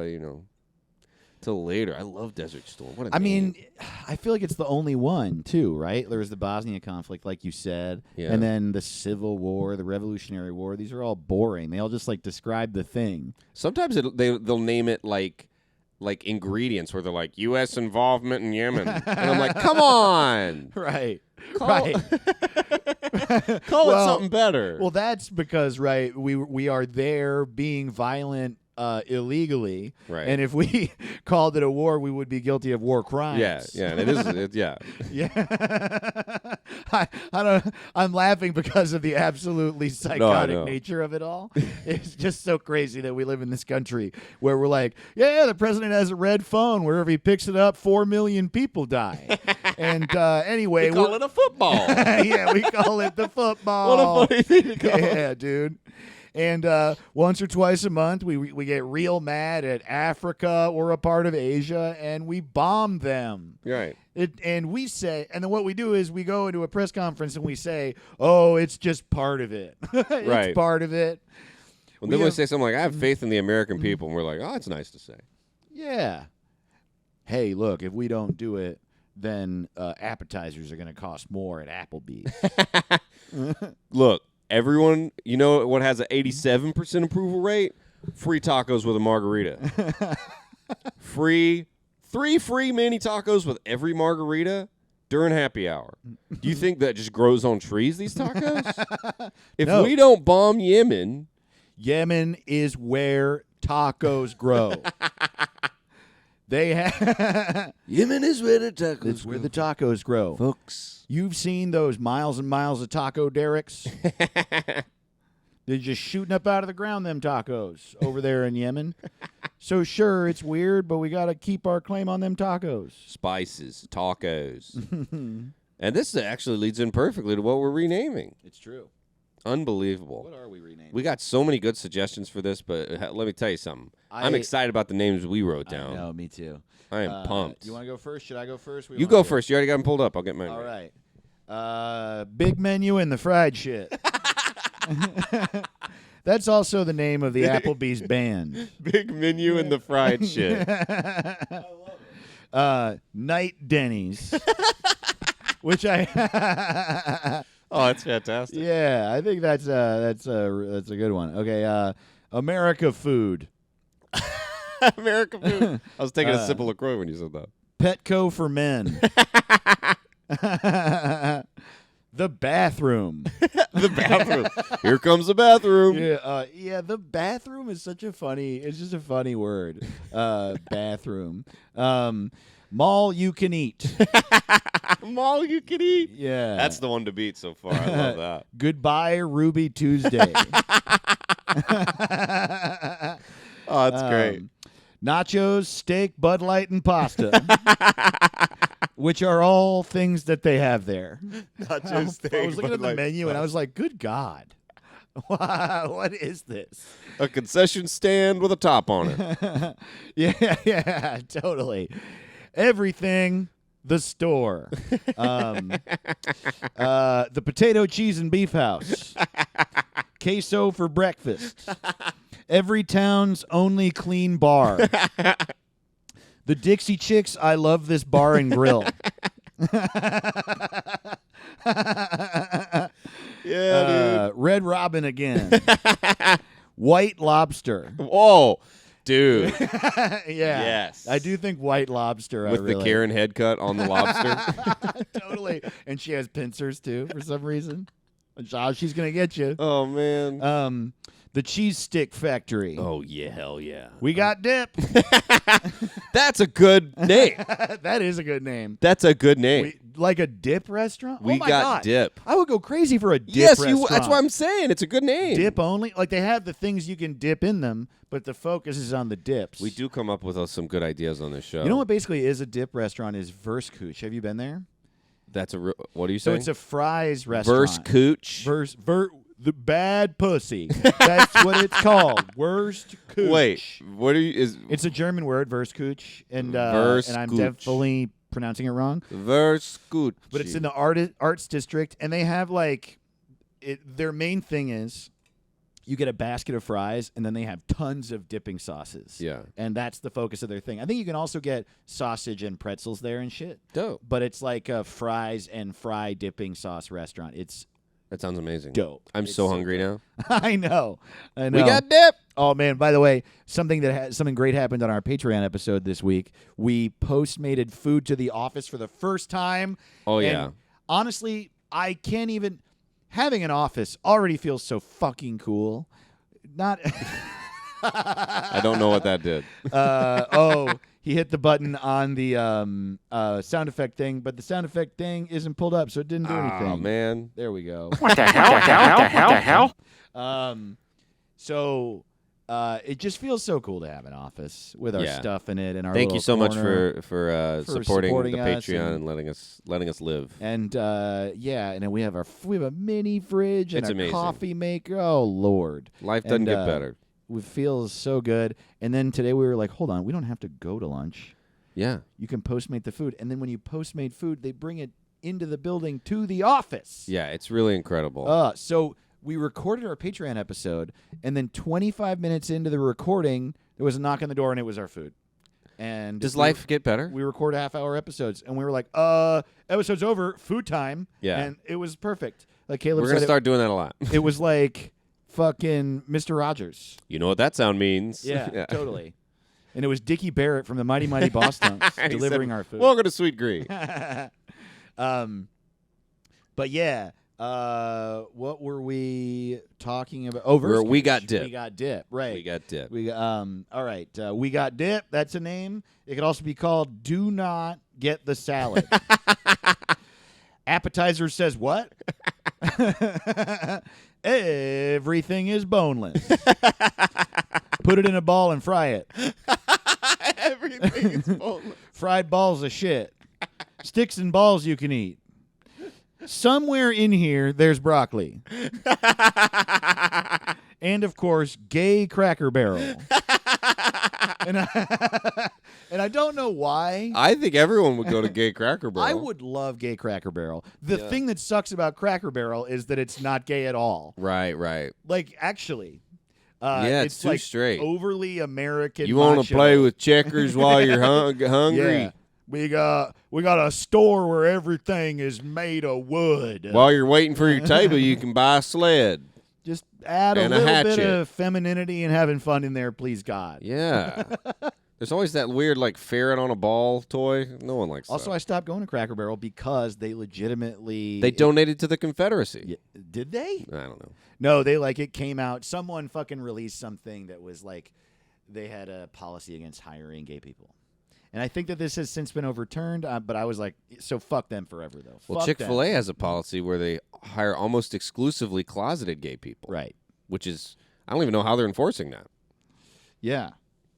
till later. I love Desert Storm. What a I name. mean, I feel like it's the only one, too, right? There was the Bosnia conflict, like you said, Yeah. and then the Civil War, the Revolutionary War. These are all boring. They all just, describe the thing. Sometimes they'll name it like ingredients where they're like, U.S. involvement in Yemen. And I'm like, come on. Right. Call it something better. Well, that's because, right, we are there being violent illegally. Right. And if we called it a war, we would be guilty of war crimes. Yeah, and it is. Yeah. Yeah. I'm laughing because of the absolutely psychotic nature of it all. It's just so crazy that we live in this country where we're like, yeah, the president has a red phone. Wherever he picks it up, 4 million people die. And anyway, We call it a football. yeah, we call it the football. What a funny thing to call it. Yeah, dude. And once or twice a month, we get real mad at Africa or a part of Asia, and we bomb them. Right. And we say, and then what we do is we go into a press conference and we say, "Oh, it's just part of it. It's Right. part of it." Well, then we have- say something like, I have faith in the American people. And we're like, oh, it's nice to say. Yeah. Hey, look, if we don't do it, then appetizers are going to cost more at Applebee's. Look, everyone, you know what has an 87% approval rate? Free tacos with a margarita. Three free mini tacos with every margarita during happy hour. Do you think that just grows on trees, these tacos? If No. we don't bomb Yemen, Yemen is where tacos grow. They have. Yemen is where the tacos It's where the tacos grow. folks. You've seen those miles and miles of taco derricks? They're just shooting up out of the ground, them tacos over there in Yemen. So sure, it's weird, but we got to keep our claim on them tacos. Spices, tacos. And this actually leads in perfectly to what we're renaming. It's true. Unbelievable. What are we renaming? We got so many good suggestions for this, but let me tell you something. I'm excited about the names we wrote down. No, me too. I am pumped. You want to go first? Should I go first? You go first. You already got them pulled up. I'll get mine. All right. Big Menu and the Fried Shit. That's also the name of the Applebee's band. Big Menu and the fried shit. Night Denny's. Which I Oh, that's fantastic. yeah, I think that's a good one. Okay, America Food. American food. I was taking a sip of LaCroix when you said that. Petco for men. The bathroom. The bathroom. Here comes the bathroom. Yeah, the bathroom is such a funny. It's just a funny word. Bathroom. Mall you can eat. Mall you can eat. Yeah, That's the one to beat so far. I love that. Goodbye, Ruby Tuesday. Oh, that's great. Nachos, steak, Bud Light, and pasta, which are all things that they have there. Nachos, steak, I was looking at Bud the Light, menu and I was like, "Good God, what is this?" a concession stand with a top on it. Yeah, totally. Everything. The store. The potato, cheese, and beef house. Queso for breakfast. Every town's only clean bar. The Dixie Chicks, I love this bar and grill. Yeah, dude. Red Robin again. White Lobster. Whoa, dude. Yeah. Yes. I do think White Lobster. With the Karen head cut on the lobster. Totally. And she has pincers too for some reason. She's gonna get you. Oh man. The Cheese Stick Factory. Oh yeah, hell yeah. We got dip. That's a good name. That is a good name. That's a good name. Like a dip restaurant? We Oh my got God. dip. I would go crazy for a dip Yes, restaurant. that's what I'm saying. It's a good name. Dip only? Like they have the things you can dip in them, but the focus is on the dips. We do come up with some good ideas on this show. You know what basically is a dip restaurant is Verskooch. Have you been there? That's what are you So saying? it's a fries restaurant. Verskooch. The bad pussy. That's what it's called. Worst cooch. Wait, what are you? It's a German word, Verskooch, and I'm Verskooch. definitely pronouncing it wrong. Verskooch. But it's in the arts district, and they have their main thing is you get a basket of fries, and then they have tons of dipping sauces. Yeah. And that's the focus of their thing. I think you can also get sausage and pretzels there and shit. Dope. But it's like a fries and fry dipping sauce restaurant. It's That sounds amazing. dope. I'm It's so hungry now. I know. We got dip. Oh man! By the way, something great happened on our Patreon episode this week. We postmated food to the office for the first time. Oh, and yeah. honestly, I can't even. Having an office already feels so fucking cool. Not. I don't know what that did. He hit the button on the sound effect thing, but the sound effect thing isn't pulled up, so it didn't do anything. Oh man. There we go. What the hell? What the hell? So it just feels so cool to have an office with our Yeah. stuff in it and our. Thank you little so much corner. for supporting the us Patreon and- and letting us live. And and then we have a mini fridge and It's a amazing. coffee maker. Oh Lord, Life doesn't And, get better. It feels so good. And then today we were like, hold on, we don't have to go to lunch. Yeah. You can Postmate the food, and then when you Postmate food, they bring it into the building to the office. Yeah, it's really incredible. So we recorded our Patreon episode, and then 25 minutes into the recording, there was a knock on the door, and it was our food. And Does life get better? We record half-hour episodes, and we were like, episode's over, food time. Yeah. And it was perfect. Like Caleb We're said, gonna start doing that a lot. it was like fucking Mr. Rogers. You know what that sound means? Yeah, totally. And it was Dickie Barrett from the Mighty Mighty Boss Tongues He delivering said, our food. Welcome to Sweet Green. But yeah, what were we talking about? Oh, We got dip. We got dip. Right. We got dip. We got, all right. We got dip. That's a name. It could also be called Do Not Get the Salad. Appetizer says what? Everything is boneless. Put it in a ball and fry it. Everything is boneless. Fried balls of shit. Sticks and balls you can eat. Somewhere in here, there's broccoli. And, of course, gay Cracker Barrel. And I don't know why. I think everyone would go to Gay Cracker Barrel. I would love gay Cracker Barrel. The thing that sucks about Cracker Barrel is that it's not gay at all. Right, right. Like, actually. Yeah, it's too like straight. Overly American. You want to macho. play with checkers while you're hungry? Yeah. We got a store where everything is made of wood. While you're waiting for your table, you can buy a sled. Just add a And a little bit hatchet. of femininity and having fun in there, please God. Yeah. There's always that weird like ferret on a ball toy. No one likes Also, that. I stopped going to Cracker Barrel because they legitimately They donated to the Confederacy. Did they? I don't know. No, they it came out. Someone fucking released something that was like they had a policy against hiring gay people. And I think that this has since been overturned, but I was like, so fuck them forever, though. Well, Fuck Chick-fil-A them. has a policy where they hire almost exclusively closeted gay people. Right. Which is, I don't even know how they're enforcing that. Yeah.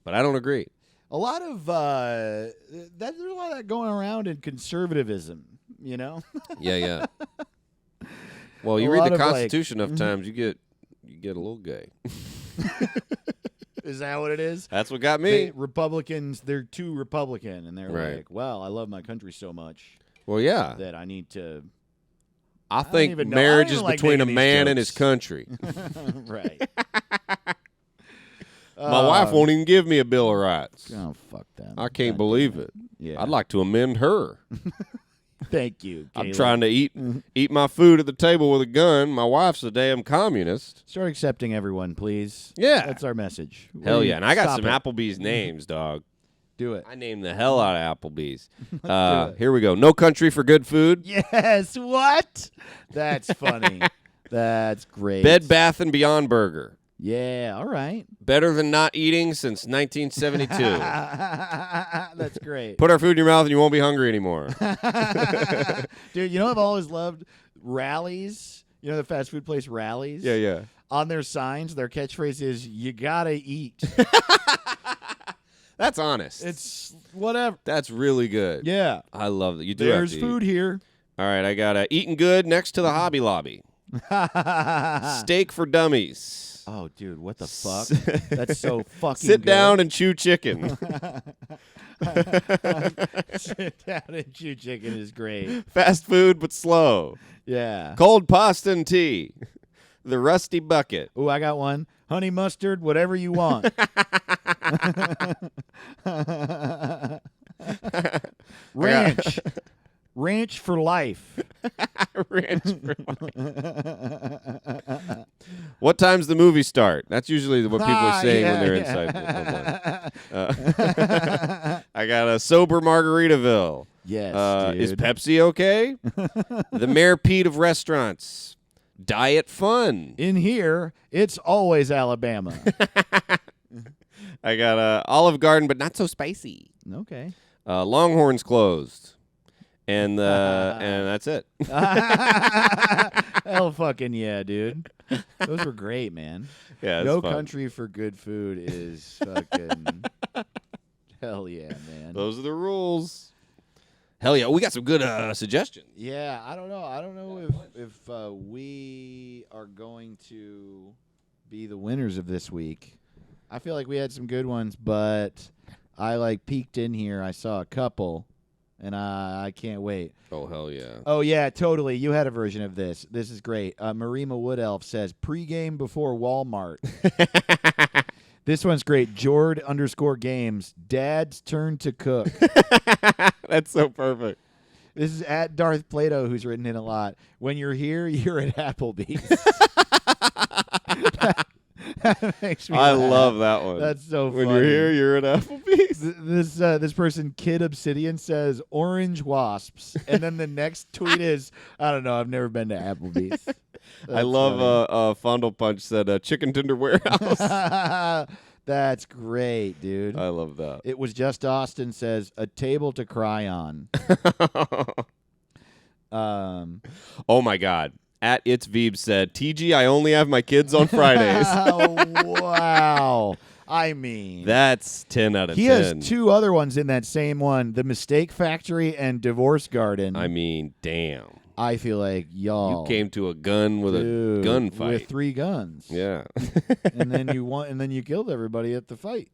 But I don't agree. A lot of there's a lot of that going around in conservatism, you know? Yeah. Well, A you read lot the of, like- Constitution enough times, you get a little gay. Is that what it is? That's what got me. Republicans, they're too Republican, and they're Right. like, well, I love my country so much Well, yeah. that I need to. I don't think even know. I marriage don't is even like between a making these man and his jokes. country. Right. My wife won't even give me a Bill of Rights. Oh, fuck them. I can't God believe damn it. Yeah. I'd like to amend her. Thank you. I'm Caleb. trying to eat my food at the table with a gun. My wife's a damn communist. Start accepting everyone, please. Yeah. That's our message. Hell yeah. And I got Stop some it. Applebee's names, dog. Do it. I named the hell out of Applebee's. do it. Here we go. No Country for Good Food. Yes. What? That's funny. That's great. Bed Bath and Beyond Burger. Yeah. All right. Better than not eating since 1972. That's great. Put our food in your mouth and you won't be hungry anymore. Dude, you know I've always loved Rallies. You know the fast food place Rallies? Yeah. On their signs, their catchphrase is "You gotta eat." That's honest. It's whatever. That's really good. Yeah. I love that. You do There's have to food eat. here. All right, I got Eating Good next to the Hobby Lobby. Steak for dummies. Oh, dude, what the fuck? That's so fucking Sit good. down and chew chicken. Sit down and chew chicken is great. Fast food but slow. Yeah. Cold pasta and tea. The Rusty Bucket. Ooh, I got one. Honey mustard, whatever you want. Ranch. Ranch for life. Ranch for What time's the movie start? That's usually what people are saying when they're inside. I got a sober Margaritaville. Yes, Is dude. Pepsi okay? The Mayor Pete of restaurants. Diet fun. In here, it's always Alabama. I got Olive Garden, but not so spicy. Okay. Longhorns closed. And that's it. Hell fucking yeah, dude. Those were great, man. Yeah, it's No fun. country for good food is fucking hell yeah, man. Those are the rules. Hell yeah, we got some good suggestions. Yeah, I don't know. I don't know if we are going to be the winners of this week. I feel like we had some good ones, but I peeked in here. I saw a couple, and I can't wait. Oh hell yeah. Oh yeah, totally. You had a version of this. This is great. Marima Woodelf says pregame before Walmart. This one's great. Jord_games. Dad's turn to cook. That's so perfect. This is at Darth Plato, who's written in a lot. When you're here, you're at Applebee's. That makes me I laugh. love that one. That's so when funny. you're here, you're at Applebee's. This person, Kid Obsidian, says orange wasps, and then the next tweet is, I don't know, I've never been to Applebee's. I love Fondle Punch said Chicken Tender Warehouse. That's great, dude. I love that. It was just Austin says a table to cry on. Oh my God. At It's Veeb said, TG, I only have my kids on Fridays. Wow. I mean, That's 10 out of he 10. has two other ones in that same one, The Mistake Factory and Divorce Garden. I mean, damn. I feel like y'all You came to a gun with dude, a gunfight. with 3 guns. Yeah. and then you killed everybody at the fight.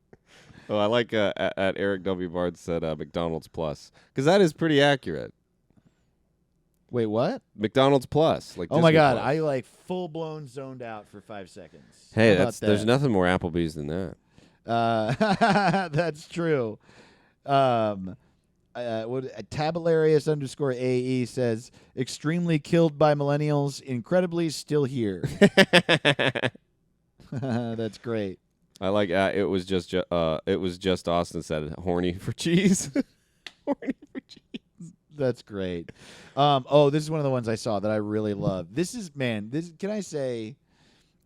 Oh, I like at Eric W. Bard said McDonald's Plus, because that is pretty accurate. Wait, what? McDonald's Plus, like Oh my Disney God, Plus. I full blown zoned out for 5 seconds. Hey, How about there's that? nothing more Applebee's than that. That's true. Tabularius_AE says extremely killed by millennials, incredibly still here. That's great. I like it was just Austin said horny for cheese. Horny for cheese. That's great. Oh, this is one of the ones I saw that I really love. This can I say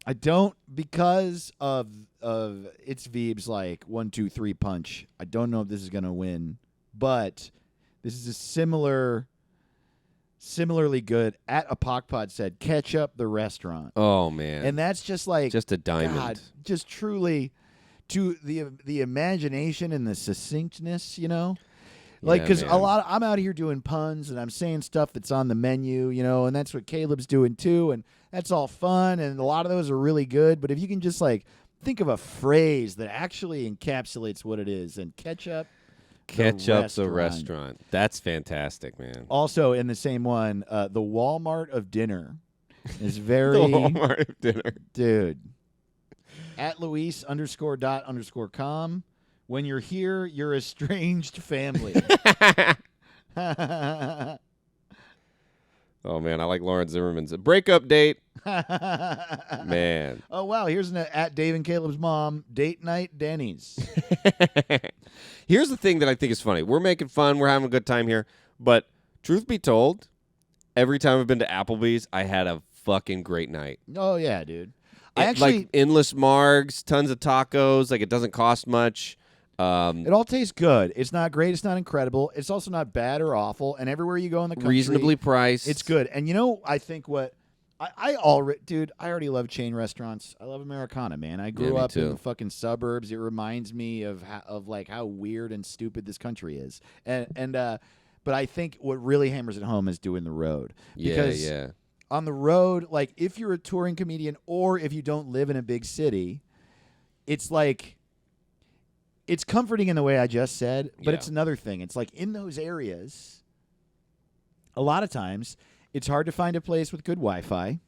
I don't because of it's Veeb's like 1, 2, 3 punch. I don't know if this is gonna win, but this is a similarly good. At Apocpod said, Ketchup the restaurant. Oh man. And that's just like just a diamond. God, just truly to the imagination and the succinctness, you know? Like, because I'm out here doing puns and I'm saying stuff that's on the menu, you know, and that's what Caleb's doing too, and that's all fun, and a lot of those are really good. But if you can just like think of a phrase that actually encapsulates what it is, and Ketchup's a restaurant. That's fantastic, man. Also, in the same one, the Walmart of dinner is very The Walmart of dinner, dude. At Luis_._com. When you're here, you're estranged family. Oh man, I like Lauren Zimmerman's breakup date. Man. Oh wow, here's an at Dave and Caleb's mom date night Denny's. Here's the thing that I think is funny. We're making fun. We're having a good time here. But truth be told, every time I've been to Applebee's, I had a fucking great night. Oh yeah, dude. I actually like endless margs, tons of tacos. Like it doesn't cost much. It all tastes good. It's not great. It's not incredible. It's also not bad or awful. And everywhere you go in the country, reasonably priced. It's good. And you know, I think what I already love chain restaurants. I love Americana, man. I grew up in the fucking suburbs. It reminds me of how weird and stupid this country is. But I think what really hammers it home is doing the road. Because on the road, like if you're a touring comedian or if you don't live in a big city, it's like. It's comforting in the way I just said, but it's another thing. It's like in those areas, a lot of times, it's hard to find a place with good Wi-Fi.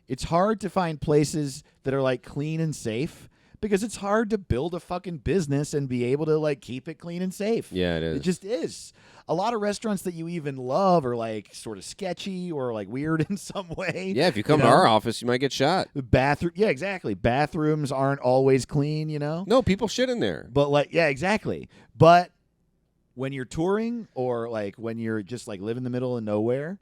It's hard to find places that are like clean and safe because it's hard to build a fucking business and be able to like keep it clean and safe. Yeah, it is. It just is. A lot of restaurants that you even love are like sort of sketchy or like weird in some way. Yeah, if you come to our office, you might get shot. Yeah, exactly. Bathrooms aren't always clean, you know? No, people shit in there. But like, yeah, exactly. But when you're touring or like when you're just like live in the middle of nowhere,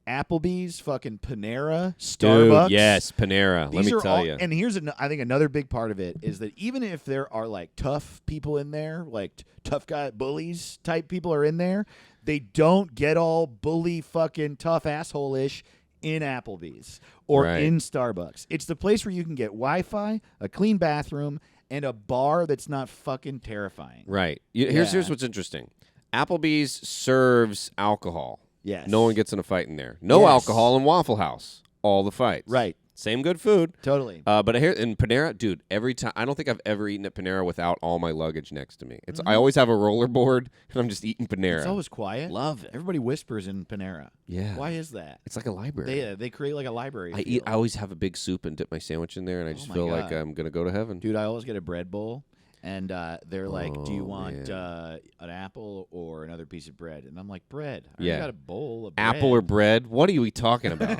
Applebee's, fucking Panera, Starbucks. Dude, yes, Panera. Let me tell you. And here's I think another big part of it is that even if there are like tough people in there, like tough guy bullies type people are in there, they don't get all bully fucking tough asshole-ish in Applebee's or in Starbucks. It's the place where you can get Wi-Fi, a clean bathroom, and a bar that's not fucking terrifying. Right. Here's what's interesting. Applebee's serves alcohol. Yes. No one gets in a fight in there. No alcohol in Waffle House. All the fights. Right. Same good food. Totally. But here in Panera, dude, every time I don't think I've ever eaten at Panera without all my luggage next to me. I always have a rollerboard and I'm just eating Panera. It's always quiet. Love it. Everybody whispers in Panera. Yeah. Why is that? It's like a library. They create like a library. I always have a big soup and dip my sandwich in there, and I just feel like I'm gonna go to heaven. Dude, I always get a bread bowl. And they're like, do you want an apple or another piece of bread? And I'm like, bread. I already got a bowl of bread. Apple or bread? What are we talking about?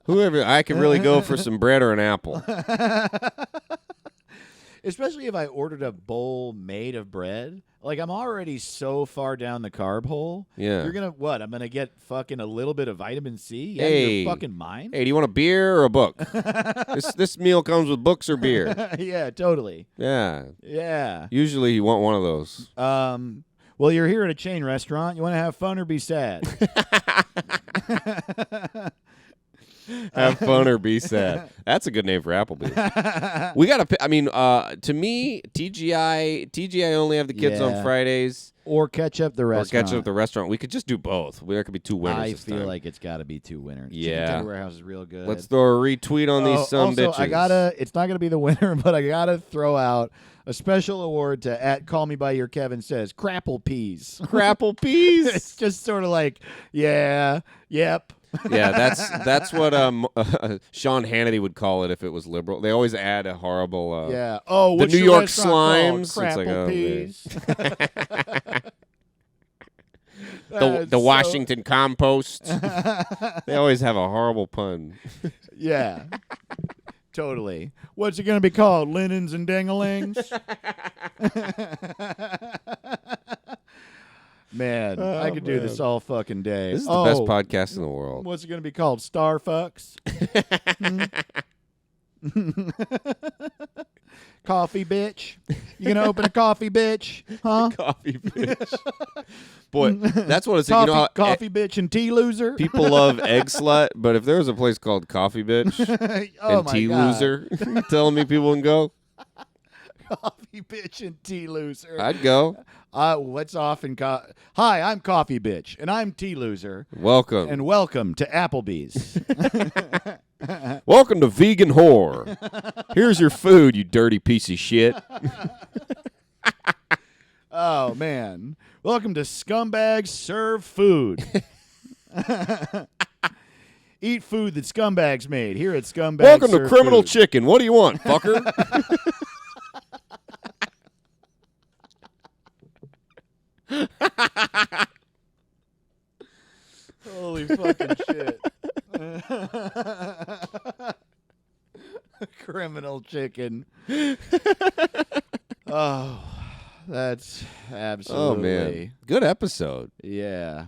Whoever, I can really go for some bread or an apple. Especially if I ordered a bowl made of bread. Like, I'm already so far down the carb hole. Yeah. You're going to, what? I'm going to get fucking a little bit of vitamin C? Yeah, Hey. your fucking mind? Hey, do you want a beer or a book? this meal comes with books or beer. Yeah, totally. Yeah. Yeah. Usually you want one of those. Well, you're here at a chain restaurant. You want to have fun or be sad? Have fun or be sad. That's a good name for Applebee's. We got to. I mean, to me, TGI only have the kids on Fridays. Or Ketchup the restaurant. Or Ketchup the restaurant. We could just do both. There could be two winners. I this feel time. like it's got to be two winners. Yeah. Chicken Warehouse is real good. Let's throw a retweet on these also, bitches. It's not gonna be the winner, but I gotta throw out a special award to at Call Me By Your Kevin Says Crapple Peas. Crapple peas. It's just sort of like, yep. Yeah, that's what Sean Hannity would call it if it was liberal. They always add a horrible. Yeah. Oh, the what's New your York restaurant Slimes. called? It's like, Crapple Peas. The Washington Compost. They always have a horrible pun. Yeah. Totally. What's it going to be called? Linens and Dingalings? Man, I could do this all fucking day. This is the best podcast in the world. What's it going to be called? Starfucks? Coffee bitch? You going to open a coffee bitch? Huh? Coffee bitch. Boy, that's what it's Coffee, like. You know how coffee bitch and tea loser? people love egg slut, but if there was a place called Coffee Bitch Oh and my Tea God. Loser, you telling me people can go? Coffee bitch and tea loser. I'd go. What's off in Hi, I'm Coffee Bitch, and I'm Tea Loser. Welcome. And welcome to Applebee's. Welcome to Vegan Whore. Here's your food, you dirty piece of shit. Oh, man. Welcome to Scumbags Serve Food. Eat food that scumbags made here at Scumbags Welcome to Serve Criminal Food. Chicken. What do you want, fucker? Holy fucking shit. Criminal Chicken. Oh, that's absolutely. Oh, man. Good episode. Yeah.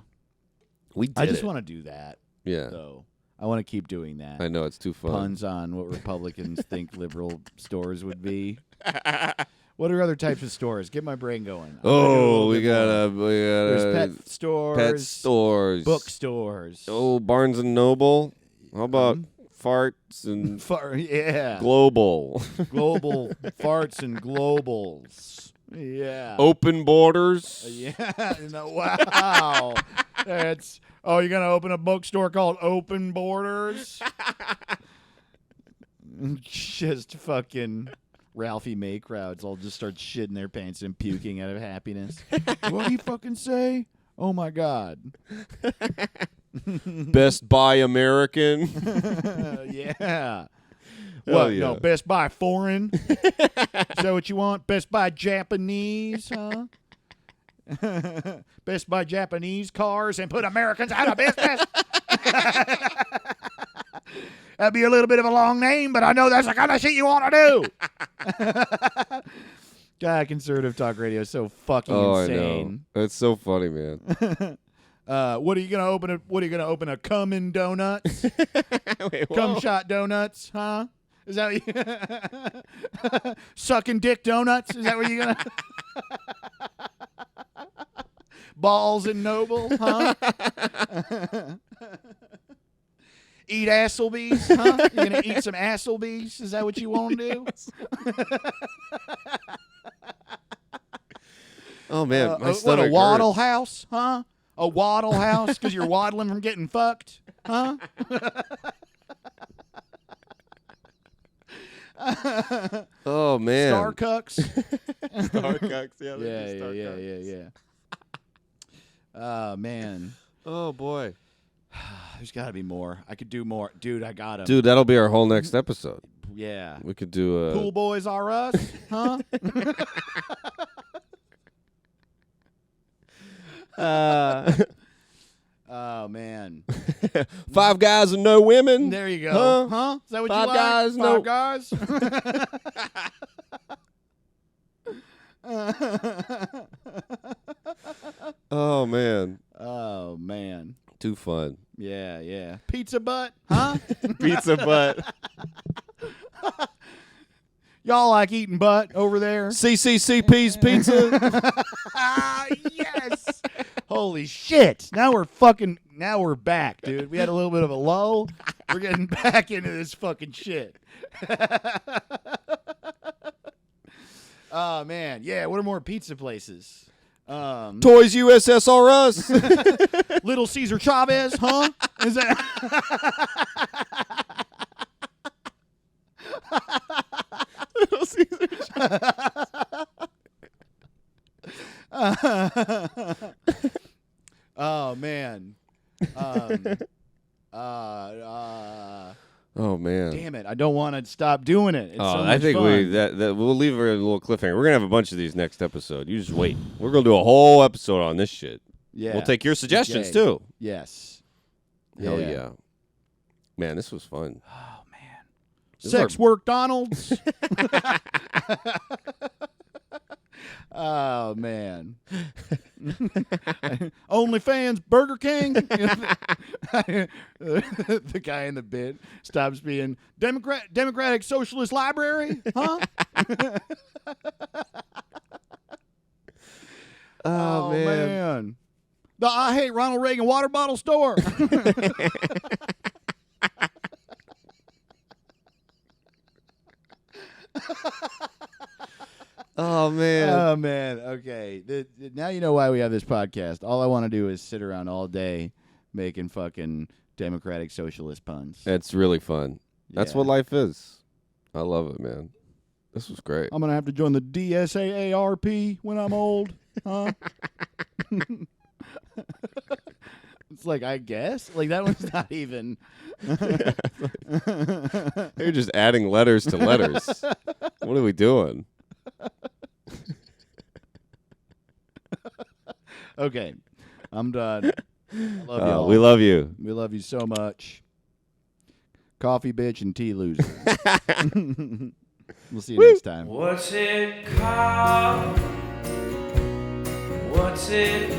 We did I just it. want to do that. Yeah. So I want to keep doing that. I know, it's too fun. Puns on what Republicans think liberal stores would be. What are other types of stores? Get my brain going. We got There's pet stores. pet stores. Bookstores. Oh, Barnes and Noble. How about farts and Yeah. global? Global farts and globals. Yeah. Open borders. Yeah. No, wow. That's. Oh, you're gonna open a bookstore called Open Borders? Just fucking Ralphie May crowds all just start shitting their pants and puking out of happiness. What do you fucking say? Oh my God. Best Buy American. Yeah. Hell What? yeah. No, Best Buy foreign? Is that what you want? Best Buy Japanese, huh? Best Buy Japanese cars and put Americans out of business? That'd be a little bit of a long name, but I know that's the kind of shit you want to do. God, conservative talk radio is so fucking insane. I know. It's so funny, man. What are you gonna open? What are you gonna open? A cum in donuts? Wait, Cum whoa. shot donuts, huh? Is that what you sucking dick donuts? Is that what you're gonna Balls and Noble, huh? Eat Asslebee's, huh? You gonna eat some Asslebee's? Is that what you want to do? Oh man, my What, stomach a waddle hurts. house, huh? A waddle house because you're waddling from getting fucked, huh? Oh man. Star cucks. Starbucks. Yeah. Oh man, Oh boy. there's got to be more. I could do more, dude. I got him. Dude, that'll be our whole next episode. Yeah. We could do a Pool boys are us, huh? Oh man. 5 guys and no women. There you go. Huh? Is that what Five you guys, like? no- Five guys. Oh man. Oh man. Too fun. Yeah. Pizza butt, huh? Pizza butt. Y'all like eating butt over there? CCCP's pizza. Yes. Holy shit. Now we're back, dude. We had a little bit of a lull. We're getting back into this fucking shit. Oh man. Yeah, what are more pizza places? Toys USSR Us. Little Caesar Chavez, huh? Is that Little Caesar. Oh man. Oh man. Damn it! I don't want to stop doing it. It's so I much think fun. that we'll leave her a little cliffhanger. We're gonna have a bunch of these next episode. You just wait. We're gonna do a whole episode on this shit. Yeah. We'll take your suggestions Okay. too. Yes. Hell yeah. Man, this was fun. Oh man. Sex work Donalds. Oh man. OnlyFans, Burger King. The guy in the bit stops being Democratic Socialist Library, huh? Oh, man. The I Hate Ronald Reagan water bottle store. Oh man. Oh man. Okay. Now you know why we have this podcast. All I want to do is sit around all day making fucking Democratic Socialist puns. It's really fun. That's Yeah. what life is. I love it, man. This was great. I'm gonna have to join the DSAARP when I'm old, huh? It's like, I guess, like that one's not even. You're just adding letters to letters. What are we doing? Okay, I'm done. I love y'all. We love you. We love you so much. Coffee bitch and tea loser. We'll see you next time. What's it called? What's it